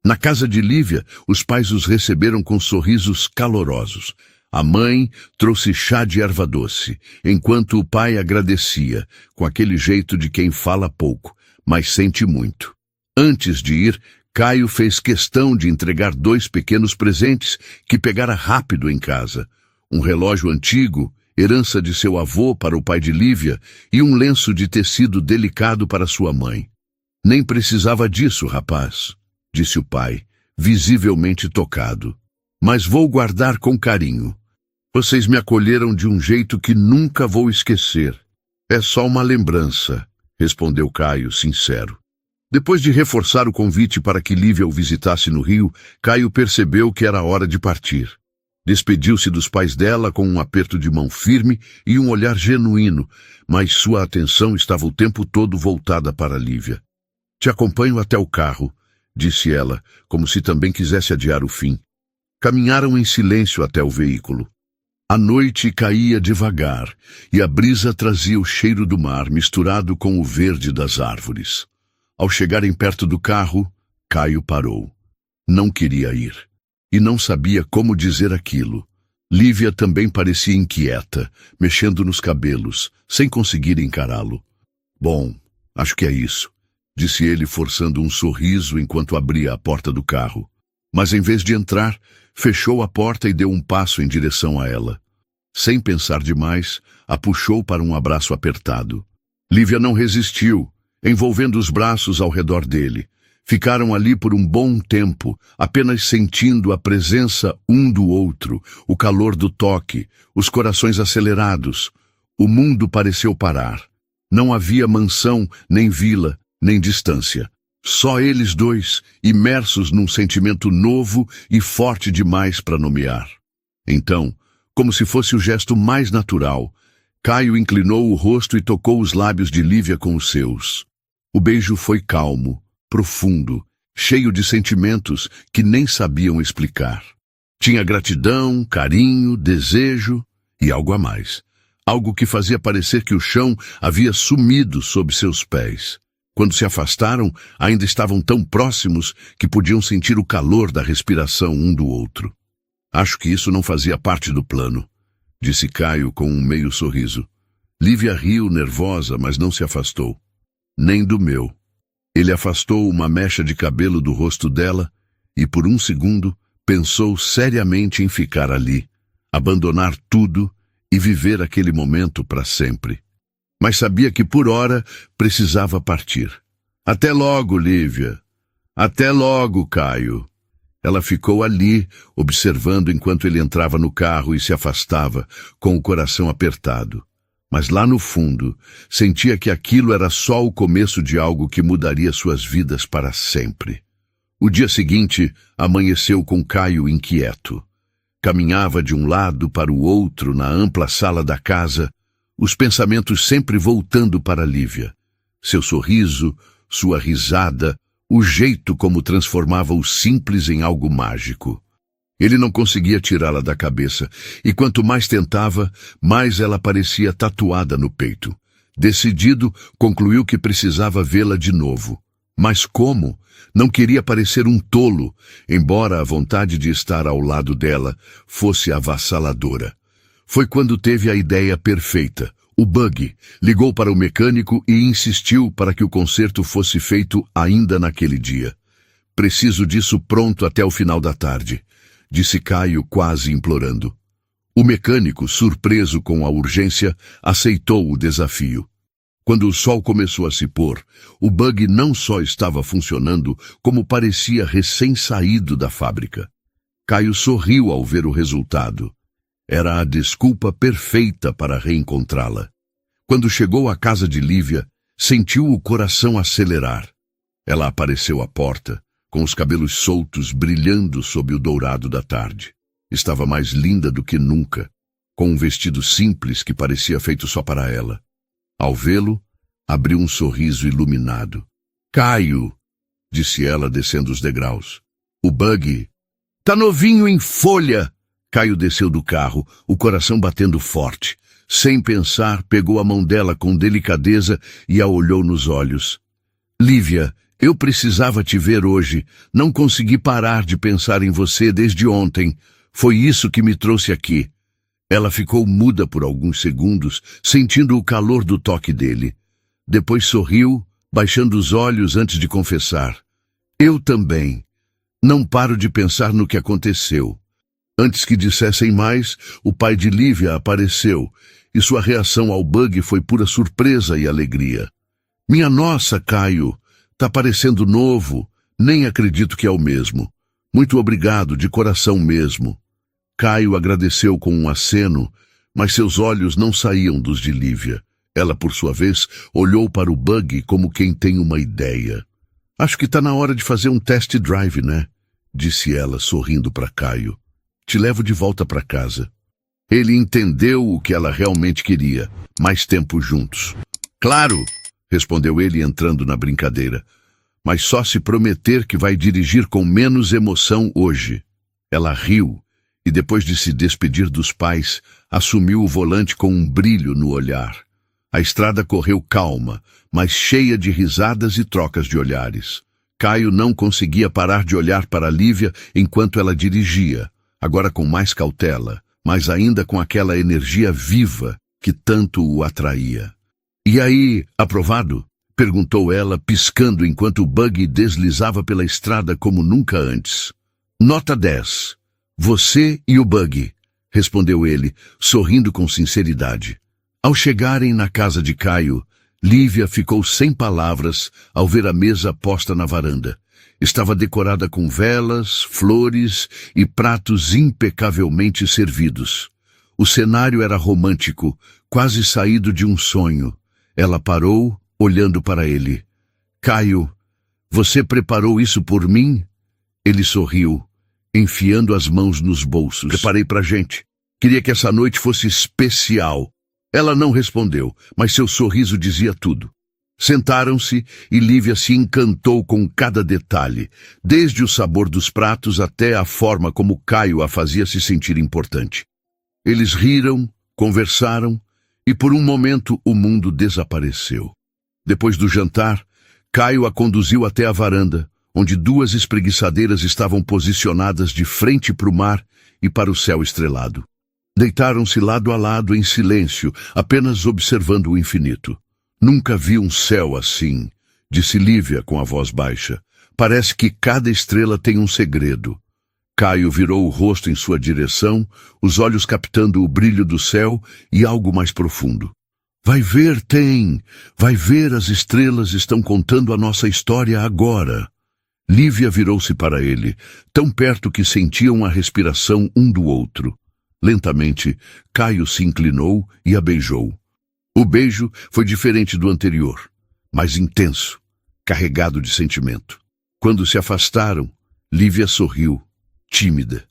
Na casa de Lívia, os pais os receberam com sorrisos calorosos. A mãe trouxe chá de erva doce, enquanto o pai agradecia, com aquele jeito de quem fala pouco, mas sente muito. Antes de ir, Caio fez questão de entregar 2 pequenos presentes que pegara rápido em casa. Um relógio antigo, herança de seu avô para o pai de Lívia, e um lenço de tecido delicado para sua mãe. Nem precisava disso, rapaz, disse o pai, visivelmente tocado. Mas vou guardar com carinho. Vocês me acolheram de um jeito que nunca vou esquecer. É só uma lembrança, respondeu Caio, sincero. Depois de reforçar o convite para que Lívia o visitasse no Rio, Caio percebeu que era hora de partir. Despediu-se dos pais dela com um aperto de mão firme e um olhar genuíno, mas sua atenção estava o tempo todo voltada para Lívia. Te acompanho até o carro, disse ela, como se também quisesse adiar o fim. Caminharam em silêncio até o veículo. A noite caía devagar e a brisa trazia o cheiro do mar misturado com o verde das árvores. Ao chegarem perto do carro, Caio parou. Não queria ir. E não sabia como dizer aquilo. Lívia também parecia inquieta, mexendo nos cabelos, sem conseguir encará-lo. Bom, acho que é isso, disse ele forçando um sorriso enquanto abria a porta do carro. Mas em vez de entrar, fechou a porta e deu um passo em direção a ela. Sem pensar demais, a puxou para um abraço apertado. Lívia não resistiu, envolvendo os braços ao redor dele. Ficaram ali por um bom tempo, apenas sentindo a presença um do outro, o calor do toque, os corações acelerados. O mundo pareceu parar. Não havia mansão, nem vila, nem distância. Só eles dois, imersos num sentimento novo e forte demais para nomear. Então, como se fosse o gesto mais natural, Caio inclinou o rosto e tocou os lábios de Lívia com os seus. O beijo foi calmo, profundo, cheio de sentimentos que nem sabiam explicar. Tinha gratidão, carinho, desejo e algo a mais. Algo que fazia parecer que o chão havia sumido sob seus pés. Quando se afastaram, ainda estavam tão próximos que podiam sentir o calor da respiração um do outro. Acho que isso não fazia parte do plano, disse Caio com um meio sorriso. Lívia riu nervosa, mas não se afastou. Nem do meu. Ele afastou uma mecha de cabelo do rosto dela e, por um segundo, pensou seriamente em ficar ali, abandonar tudo e viver aquele momento para sempre. Mas sabia que, por hora, precisava partir. Até logo, Lívia. Até logo, Caio. Ela ficou ali, observando enquanto ele entrava no carro e se afastava, com o coração apertado. Mas lá no fundo, sentia que aquilo era só o começo de algo que mudaria suas vidas para sempre. O dia seguinte amanheceu com Caio inquieto. Caminhava de um lado para o outro na ampla sala da casa, os pensamentos sempre voltando para Lívia. Seu sorriso, sua risada, o jeito como transformava o simples em algo mágico. Ele não conseguia tirá-la da cabeça, e quanto mais tentava, mais ela parecia tatuada no peito. Decidido, concluiu que precisava vê-la de novo. Mas como? Não queria parecer um tolo, embora a vontade de estar ao lado dela fosse avassaladora. Foi quando teve a ideia perfeita. O buggy. Ligou para o mecânico e insistiu para que o conserto fosse feito ainda naquele dia. Preciso disso pronto até o final da tarde, disse Caio quase implorando. O mecânico, surpreso com a urgência, aceitou o desafio. Quando o sol começou a se pôr, o buggy não só estava funcionando, como parecia recém-saído da fábrica. Caio sorriu ao ver o resultado. Era a desculpa perfeita para reencontrá-la. Quando chegou à casa de Lívia, sentiu o coração acelerar. Ela apareceu à porta, com os cabelos soltos brilhando sob o dourado da tarde. Estava mais linda do que nunca, com um vestido simples que parecia feito só para ela. Ao vê-lo, abriu um sorriso iluminado. Caio, disse ela descendo os degraus. O buggy. Tá novinho em folha! Caio desceu do carro, o coração batendo forte. Sem pensar, pegou a mão dela com delicadeza e a olhou nos olhos. Lívia, eu precisava te ver hoje. Não consegui parar de pensar em você desde ontem. Foi isso que me trouxe aqui. Ela ficou muda por alguns segundos, sentindo o calor do toque dele. Depois sorriu, baixando os olhos antes de confessar. Eu também. Não paro de pensar no que aconteceu. Antes que dissessem mais, o pai de Lívia apareceu, e sua reação ao bug foi pura surpresa e alegria. Minha nossa, Caio, tá parecendo novo. Nem acredito que é o mesmo. Muito obrigado, de coração mesmo. Caio agradeceu com um aceno, mas seus olhos não saíam dos de Lívia. Ela, por sua vez, olhou para o buggy como quem tem uma ideia. Acho que tá na hora de fazer um test drive, né? Disse ela, sorrindo para Caio. Te levo de volta para casa. Ele entendeu o que ela realmente queria, mais tempo juntos. Claro, respondeu ele entrando na brincadeira, mas só se prometer que vai dirigir com menos emoção hoje. Ela riu e, depois de se despedir dos pais, assumiu o volante com um brilho no olhar. A estrada correu calma, mas cheia de risadas e trocas de olhares. Caio não conseguia parar de olhar para Lívia enquanto ela dirigia, agora com mais cautela, mas ainda com aquela energia viva que tanto o atraía. E aí, aprovado? Perguntou ela, piscando enquanto o buggy deslizava pela estrada como nunca antes. Nota 10. Você e o buggy, respondeu ele, sorrindo com sinceridade. Ao chegarem na casa de Caio, Lívia ficou sem palavras ao ver a mesa posta na varanda. Estava decorada com velas, flores e pratos impecavelmente servidos. O cenário era romântico, quase saído de um sonho. Ela parou, olhando para ele. Caio, você preparou isso por mim? Ele sorriu, enfiando as mãos nos bolsos. Preparei pra gente. Queria que essa noite fosse especial. Ela não respondeu, mas seu sorriso dizia tudo. Sentaram-se e Lívia se encantou com cada detalhe, desde o sabor dos pratos até a forma como Caio a fazia se sentir importante. Eles riram, conversaram e por um momento o mundo desapareceu. Depois do jantar, Caio a conduziu até a varanda, onde duas espreguiçadeiras estavam posicionadas de frente para o mar e para o céu estrelado. Deitaram-se lado a lado em silêncio, apenas observando o infinito. Nunca vi um céu assim, disse Lívia com a voz baixa. Parece que cada estrela tem um segredo. Caio virou o rosto em sua direção, os olhos captando o brilho do céu e algo mais profundo. Vai ver, Vai ver, as estrelas estão contando a nossa história agora. Lívia virou-se para ele, tão perto que sentiam a respiração um do outro. Lentamente, Caio se inclinou e a beijou. O beijo foi diferente do anterior, mais intenso, carregado de sentimento. Quando se afastaram, Lívia sorriu, tímida.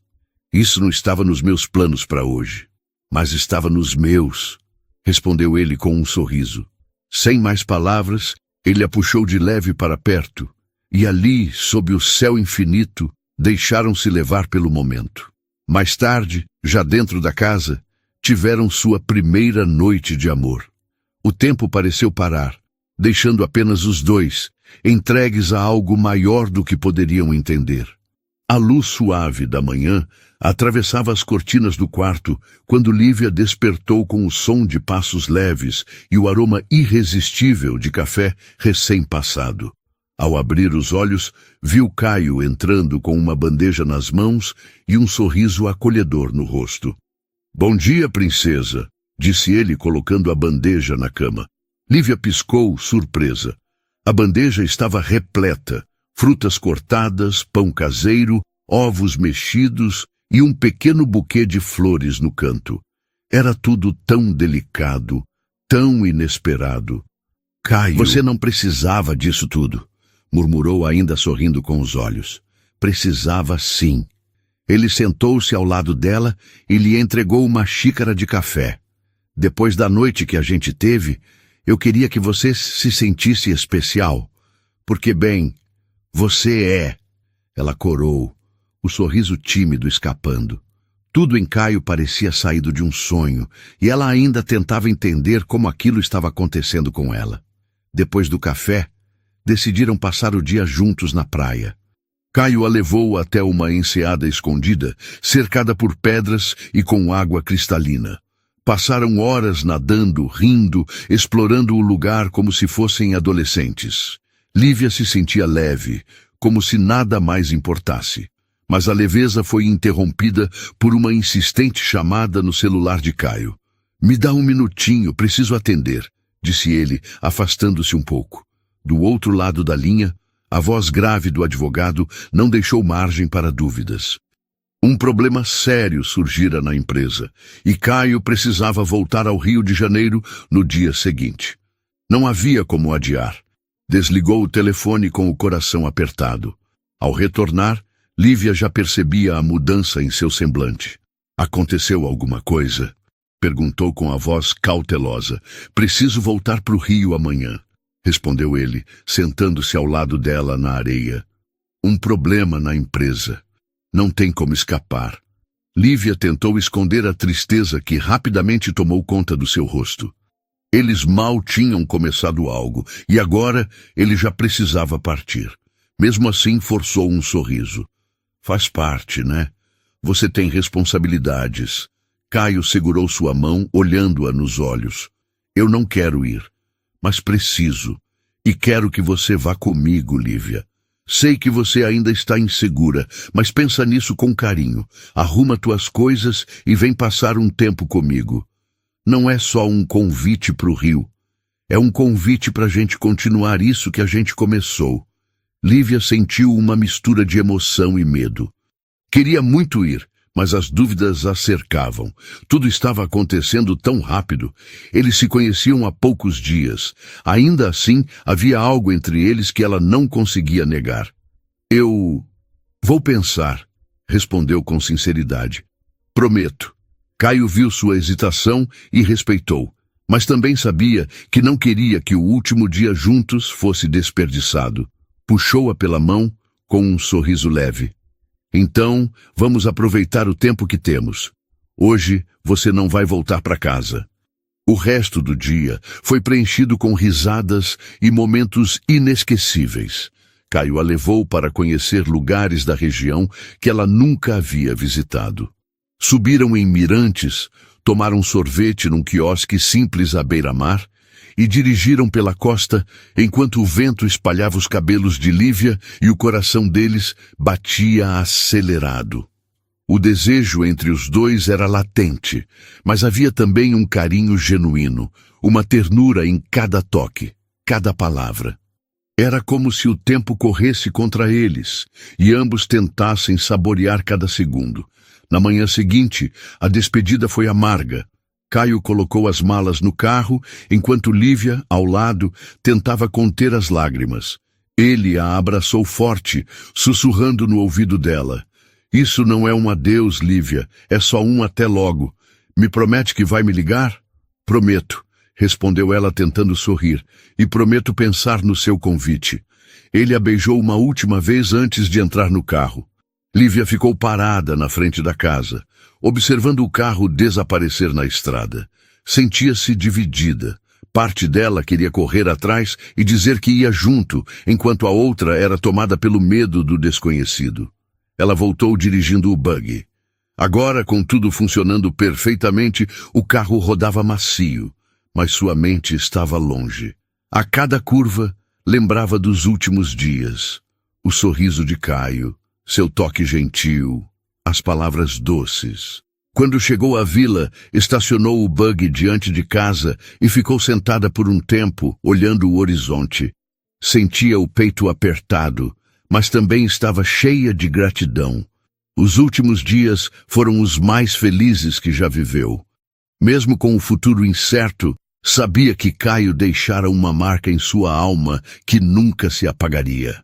Isso não estava nos meus planos para hoje, mas estava nos meus, respondeu ele com um sorriso. Sem mais palavras, ele a puxou de leve para perto, e ali, sob o céu infinito, deixaram-se levar pelo momento. Mais tarde, já dentro da casa, tiveram sua primeira noite de amor. O tempo pareceu parar, deixando apenas os dois, entregues a algo maior do que poderiam entender. A luz suave da manhã atravessava as cortinas do quarto quando Lívia despertou com o som de passos leves e o aroma irresistível de café recém-passado. Ao abrir os olhos, viu Caio entrando com uma bandeja nas mãos e um sorriso acolhedor no rosto. Bom dia, princesa, disse ele colocando a bandeja na cama. Lívia piscou, surpresa. A bandeja estava repleta, frutas cortadas, pão caseiro, ovos mexidos e um pequeno buquê de flores no canto. Era tudo tão delicado, tão inesperado. Caio, você não precisava disso tudo, murmurou ainda sorrindo com os olhos. Precisava sim. Ele sentou-se ao lado dela e lhe entregou uma xícara de café. Depois da noite que a gente teve, eu queria que você se sentisse especial. Porque, bem, você é. Ela corou, o sorriso tímido escapando. Tudo em Caio parecia saído de um sonho, e ela ainda tentava entender como aquilo estava acontecendo com ela. Depois do café, decidiram passar o dia juntos na praia. Caio a levou até uma enseada escondida, cercada por pedras e com água cristalina. Passaram horas nadando, rindo, explorando o lugar como se fossem adolescentes. Lívia se sentia leve, como se nada mais importasse. Mas a leveza foi interrompida por uma insistente chamada no celular de Caio. Me dá um minutinho, preciso atender, disse ele, afastando-se um pouco. Do outro lado da linha, a voz grave do advogado não deixou margem para dúvidas. Um problema sério surgira na empresa, e Caio precisava voltar ao Rio de Janeiro no dia seguinte. Não havia como adiar. Desligou o telefone com o coração apertado. Ao retornar, Lívia já percebia a mudança em seu semblante. Aconteceu alguma coisa? Perguntou com a voz cautelosa. Preciso voltar para o Rio amanhã, respondeu ele, sentando-se ao lado dela na areia. Um problema na empresa. Não tem como escapar. Lívia tentou esconder a tristeza que rapidamente tomou conta do seu rosto. Eles mal tinham começado algo, e agora ele já precisava partir. Mesmo assim, forçou um sorriso. Faz parte, né? Você tem responsabilidades. Caio segurou sua mão, olhando-a nos olhos. Eu não quero ir, mas preciso. E quero que você vá comigo, Lívia. Sei que você ainda está insegura, mas pensa nisso com carinho. Arruma tuas coisas e vem passar um tempo comigo. Não é só um convite para o Rio. É um convite para a gente continuar isso que a gente começou. Lívia sentiu uma mistura de emoção e medo. Queria muito ir, mas as dúvidas a cercavam. Tudo estava acontecendo tão rápido. Eles se conheciam há poucos dias. Ainda assim, havia algo entre eles que ela não conseguia negar. Eu vou pensar, respondeu com sinceridade. Prometo. Caio viu sua hesitação e respeitou, mas também sabia que não queria que o último dia juntos fosse desperdiçado. Puxou-a pela mão com um sorriso leve. Então, vamos aproveitar o tempo que temos. Hoje, você não vai voltar para casa. O resto do dia foi preenchido com risadas e momentos inesquecíveis. Caio a levou para conhecer lugares da região que ela nunca havia visitado. Subiram em mirantes, tomaram sorvete num quiosque simples à beira-mar e dirigiram pela costa enquanto o vento espalhava os cabelos de Lívia e o coração deles batia acelerado. O desejo entre os dois era latente, mas havia também um carinho genuíno, uma ternura em cada toque, cada palavra. Era como se o tempo corresse contra eles e ambos tentassem saborear cada segundo. Na manhã seguinte, a despedida foi amarga. Caio colocou as malas no carro, enquanto Lívia, ao lado, tentava conter as lágrimas. Ele a abraçou forte, sussurrando no ouvido dela. Isso não é um adeus, Lívia, é só um até logo. Me promete que vai me ligar? Prometo, respondeu ela tentando sorrir, e prometo pensar no seu convite. Ele a beijou uma última vez antes de entrar no carro. Lívia ficou parada na frente da casa, observando o carro desaparecer na estrada. Sentia-se dividida. Parte dela queria correr atrás e dizer que ia junto, enquanto a outra era tomada pelo medo do desconhecido. Ela voltou dirigindo o buggy. Agora, com tudo funcionando perfeitamente, o carro rodava macio, mas sua mente estava longe. A cada curva, lembrava dos últimos dias. O sorriso de Caio, seu toque gentil, as palavras doces. Quando chegou à vila, estacionou o buggy diante de casa e ficou sentada por um tempo, olhando o horizonte. Sentia o peito apertado, mas também estava cheia de gratidão. Os últimos dias foram os mais felizes que já viveu. Mesmo com o futuro incerto, sabia que Caio deixara uma marca em sua alma que nunca se apagaria.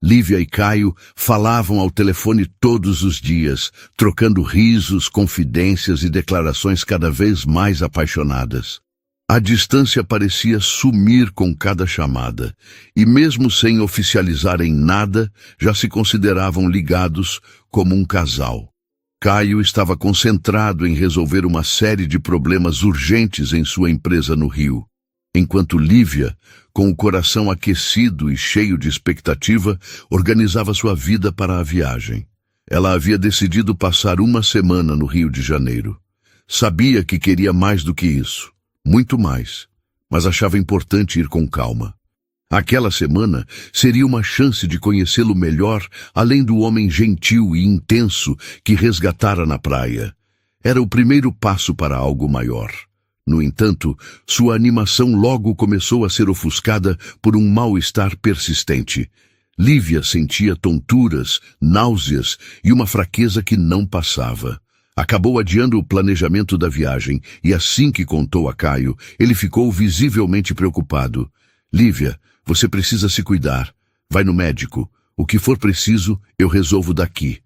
Lívia e Caio falavam ao telefone todos os dias, trocando risos, confidências e declarações cada vez mais apaixonadas. A distância parecia sumir com cada chamada, e mesmo sem oficializarem nada, já se consideravam ligados como um casal. Caio estava concentrado em resolver uma série de problemas urgentes em sua empresa no Rio, enquanto Lívia, com o coração aquecido e cheio de expectativa, organizava sua vida para a viagem. Ela havia decidido passar uma semana no Rio de Janeiro. Sabia que queria mais do que isso, muito mais, mas achava importante ir com calma. Aquela semana seria uma chance de conhecê-lo melhor, além do homem gentil e intenso que resgatara na praia. Era o primeiro passo para algo maior. No entanto, sua animação logo começou a ser ofuscada por um mal-estar persistente. Lívia sentia tonturas, náuseas e uma fraqueza que não passava. Acabou adiando o planejamento da viagem e assim que contou a Caio, ele ficou visivelmente preocupado. Lívia, você precisa se cuidar. Vai no médico. O que for preciso, eu resolvo daqui.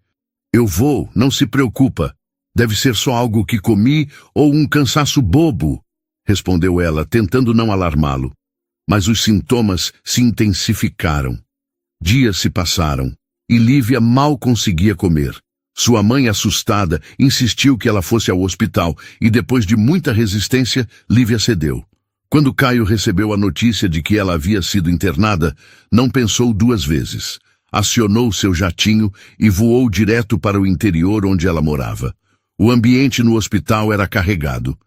Eu vou, não se preocupa. Deve ser só algo que comi ou um cansaço bobo, respondeu ela, tentando não alarmá-lo. Mas os sintomas se intensificaram. Dias se passaram e Lívia mal conseguia comer. Sua mãe, assustada, insistiu que ela fosse ao hospital e, depois de muita resistência, Lívia cedeu. Quando Caio recebeu a notícia de que ela havia sido internada, não pensou duas vezes. Acionou seu jatinho e voou direto para o interior onde ela morava. O ambiente no hospital era carregado.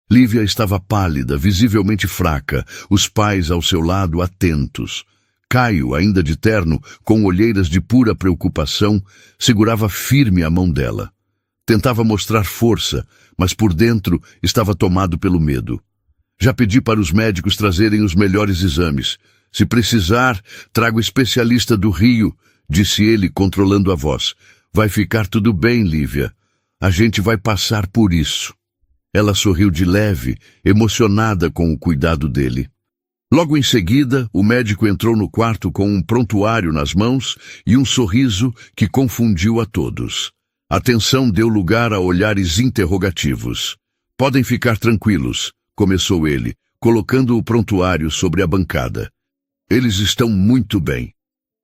Lívia estava pálida, visivelmente fraca, os pais ao seu lado atentos. Caio, ainda de terno, com olheiras de pura preocupação, segurava firme a mão dela. Tentava mostrar força, mas por dentro estava tomado pelo medo. Já pedi para os médicos trazerem os melhores exames. Se precisar, trago o especialista do Rio, disse ele, controlando a voz. Vai ficar tudo bem, Lívia. A gente vai passar por isso. Ela sorriu de leve, emocionada com o cuidado dele. Logo em seguida, o médico entrou no quarto com um prontuário nas mãos e um sorriso que confundiu a todos. A tensão deu lugar a olhares interrogativos. Podem ficar tranquilos, começou ele, colocando o prontuário sobre a bancada. Eles estão muito bem.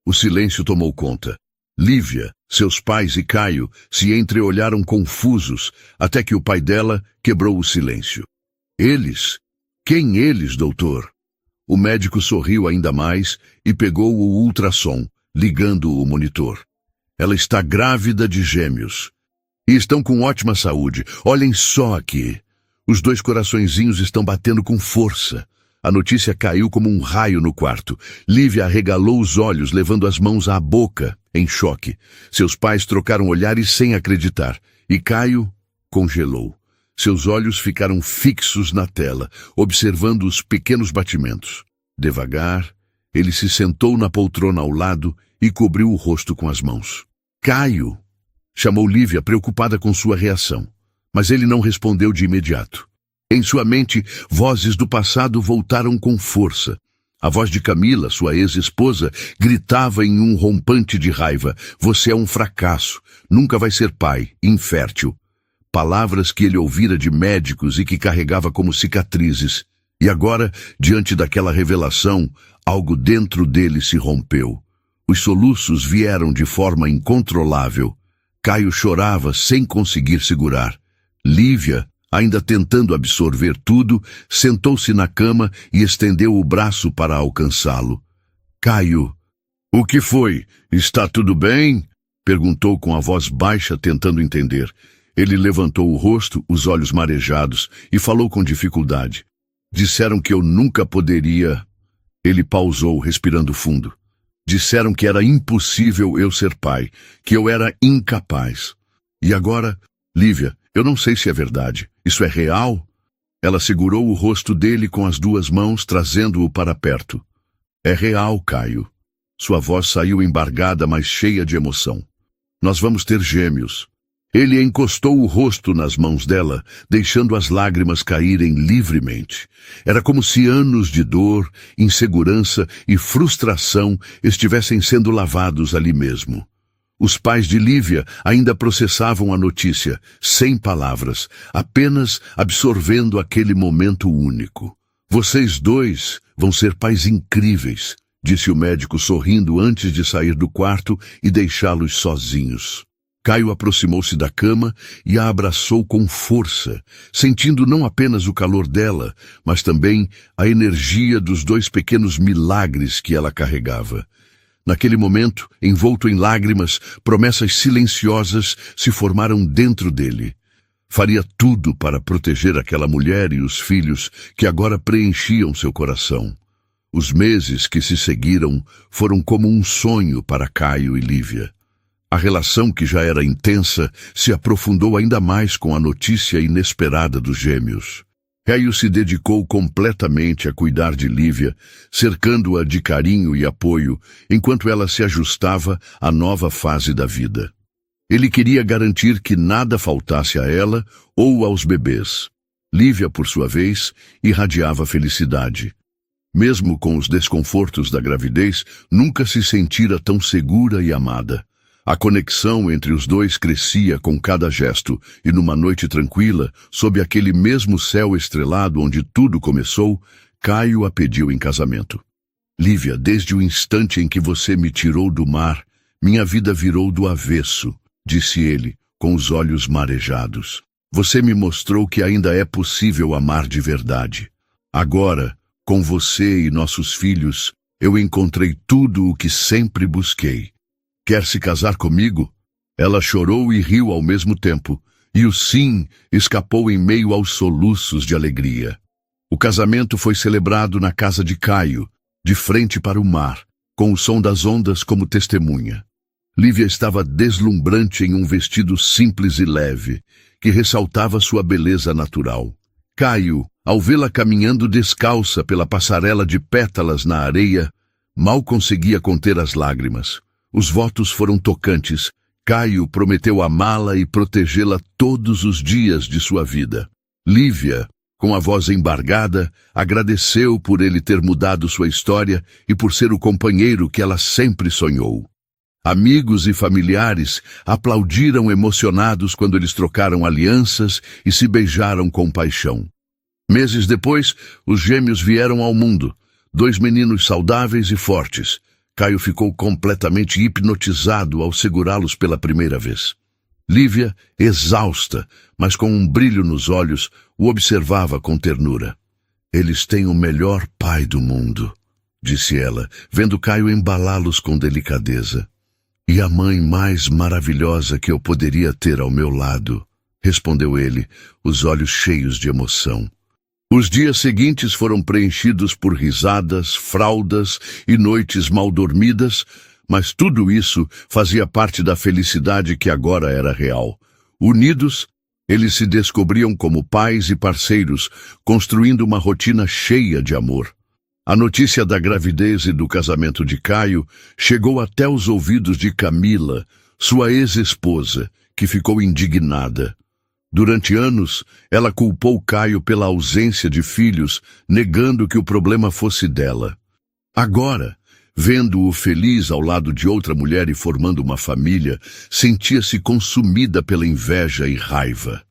O silêncio tomou conta. Lívia, seus pais e Caio se entreolharam confusos, até que o pai dela quebrou o silêncio. Eles? Quem eles, doutor? O médico sorriu ainda mais e pegou o ultrassom, ligando o monitor. Ela está grávida de gêmeos. E estão com ótima saúde. Olhem só aqui. Os dois coraçõezinhos estão batendo com força. A notícia caiu como um raio no quarto. Lívia arregalou os olhos, levando as mãos à boca, em choque. Seus pais trocaram olhares sem acreditar. E Caio congelou. Seus olhos ficaram fixos na tela, observando os pequenos batimentos. Devagar, ele se sentou na poltrona ao lado e cobriu o rosto com as mãos. Caio! Chamou Lívia, preocupada com sua reação. Mas ele não respondeu de imediato. Em sua mente, vozes do passado voltaram com força. A voz de Camila, sua ex-esposa, gritava em um rompante de raiva. Você é um fracasso. Nunca vai ser pai. Infértil. Palavras que ele ouvira de médicos e que carregava como cicatrizes. E agora, diante daquela revelação, algo dentro dele se rompeu. Os soluços vieram de forma incontrolável. Caio chorava sem conseguir segurar. Lívia, ainda tentando absorver tudo, sentou-se na cama e estendeu o braço para alcançá-lo. Caio, o que foi? Está tudo bem? Perguntou com a voz baixa, tentando entender. Ele levantou o rosto, os olhos marejados, e falou com dificuldade. Disseram que eu nunca poderia... Ele pausou, respirando fundo. Disseram que era impossível eu ser pai, que eu era incapaz. E agora, Lívia, eu não sei se é verdade. Isso é real? Ela segurou o rosto dele com as duas mãos, trazendo-o para perto. É real, Caio. Sua voz saiu embargada, mas cheia de emoção. Nós vamos ter gêmeos. Ele encostou o rosto nas mãos dela, deixando as lágrimas caírem livremente. Era como se anos de dor, insegurança e frustração estivessem sendo lavados ali mesmo. Os pais de Lívia ainda processavam a notícia, sem palavras, apenas absorvendo aquele momento único. Vocês dois vão ser pais incríveis, disse o médico sorrindo antes de sair do quarto e deixá-los sozinhos. Caio aproximou-se da cama e a abraçou com força, sentindo não apenas o calor dela, mas também a energia dos dois pequenos milagres que ela carregava. Naquele momento, envolto em lágrimas, promessas silenciosas se formaram dentro dele. Faria tudo para proteger aquela mulher e os filhos que agora preenchiam seu coração. Os meses que se seguiram foram como um sonho para Caio e Lívia. A relação, que já era intensa, se aprofundou ainda mais com a notícia inesperada dos gêmeos. Caio se dedicou completamente a cuidar de Lívia, cercando-a de carinho e apoio, enquanto ela se ajustava à nova fase da vida. Ele queria garantir que nada faltasse a ela ou aos bebês. Lívia, por sua vez, irradiava felicidade. Mesmo com os desconfortos da gravidez, nunca se sentira tão segura e amada. A conexão entre os dois crescia com cada gesto, e numa noite tranquila, sob aquele mesmo céu estrelado onde tudo começou, Caio a pediu em casamento. Lívia, desde o instante em que você me tirou do mar, minha vida virou do avesso, disse ele, com os olhos marejados. Você me mostrou que ainda é possível amar de verdade. Agora, com você e nossos filhos, eu encontrei tudo o que sempre busquei. Quer se casar comigo? Ela chorou e riu ao mesmo tempo, e o sim escapou em meio aos soluços de alegria. O casamento foi celebrado na casa de Caio, de frente para o mar, com o som das ondas como testemunha. Lívia estava deslumbrante em um vestido simples e leve, que ressaltava sua beleza natural. Caio, ao vê-la caminhando descalça pela passarela de pétalas na areia, mal conseguia conter as lágrimas. Os votos foram tocantes. Caio prometeu amá-la e protegê-la todos os dias de sua vida. Lívia, com a voz embargada, agradeceu por ele ter mudado sua história e por ser o companheiro que ela sempre sonhou. Amigos e familiares aplaudiram emocionados quando eles trocaram alianças e se beijaram com paixão. Meses depois, os gêmeos vieram ao mundo, 2 meninos saudáveis e fortes. Caio ficou completamente hipnotizado ao segurá-los pela primeira vez. Lívia, exausta, mas com um brilho nos olhos, o observava com ternura. Eles têm o melhor pai do mundo, disse ela, vendo Caio embalá-los com delicadeza. E a mãe mais maravilhosa que eu poderia ter ao meu lado, respondeu ele, os olhos cheios de emoção. Os dias seguintes foram preenchidos por risadas, fraldas e noites mal dormidas, mas tudo isso fazia parte da felicidade que agora era real. Unidos, eles se descobriam como pais e parceiros, construindo uma rotina cheia de amor. A notícia da gravidez e do casamento de Caio chegou até os ouvidos de Camila, sua ex-esposa, que ficou indignada. Durante anos, ela culpou Caio pela ausência de filhos, negando que o problema fosse dela. Agora, vendo-o feliz ao lado de outra mulher e formando uma família, sentia-se consumida pela inveja e raiva.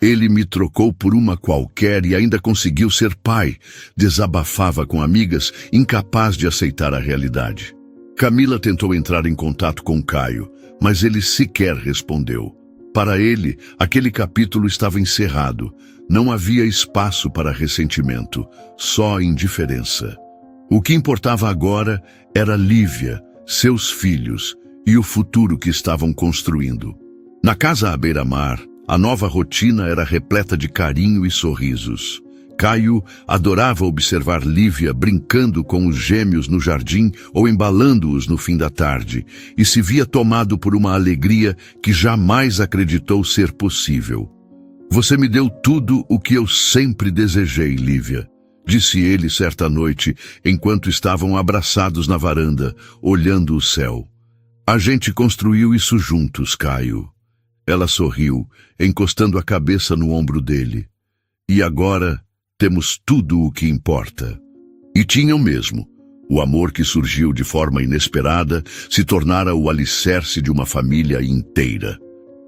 Ele me trocou por uma qualquer e ainda conseguiu ser pai, desabafava com amigas, incapaz de aceitar a realidade. Camila tentou entrar em contato com Caio, mas ele sequer respondeu. Para ele, aquele capítulo estava encerrado. Não havia espaço para ressentimento, só indiferença. O que importava agora era Lívia, seus filhos e o futuro que estavam construindo. Na casa à beira-mar, a nova rotina era repleta de carinho e sorrisos. Caio adorava observar Lívia brincando com os gêmeos no jardim ou embalando-os no fim da tarde, e se via tomado por uma alegria que jamais acreditou ser possível. Você me deu tudo o que eu sempre desejei, Lívia, disse ele certa noite, enquanto estavam abraçados na varanda, olhando o céu. A gente construiu isso juntos, Caio. Ela sorriu, encostando a cabeça no ombro dele. E agora temos tudo o que importa. E tinham mesmo. O amor que surgiu de forma inesperada se tornara o alicerce de uma família inteira.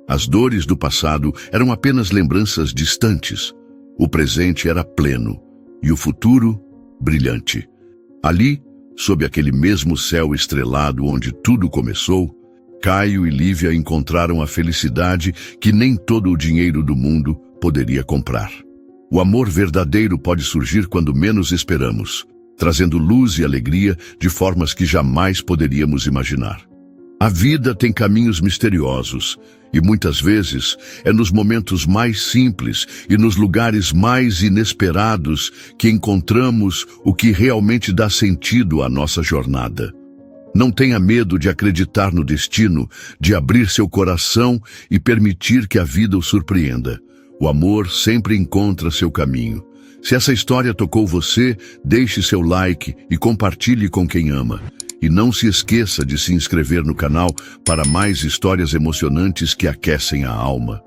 As dores do passado eram apenas lembranças distantes. O presente era pleno e o futuro brilhante. Ali, sob aquele mesmo céu estrelado onde tudo começou, Caio e Lívia encontraram a felicidade que nem todo o dinheiro do mundo poderia comprar. O amor verdadeiro pode surgir quando menos esperamos, trazendo luz e alegria de formas que jamais poderíamos imaginar. A vida tem caminhos misteriosos, e muitas vezes é nos momentos mais simples e nos lugares mais inesperados que encontramos o que realmente dá sentido à nossa jornada. Não tenha medo de acreditar no destino, de abrir seu coração e permitir que a vida o surpreenda. O amor sempre encontra seu caminho. Se essa história tocou você, deixe seu like e compartilhe com quem ama. E não se esqueça de se inscrever no canal para mais histórias emocionantes que aquecem a alma.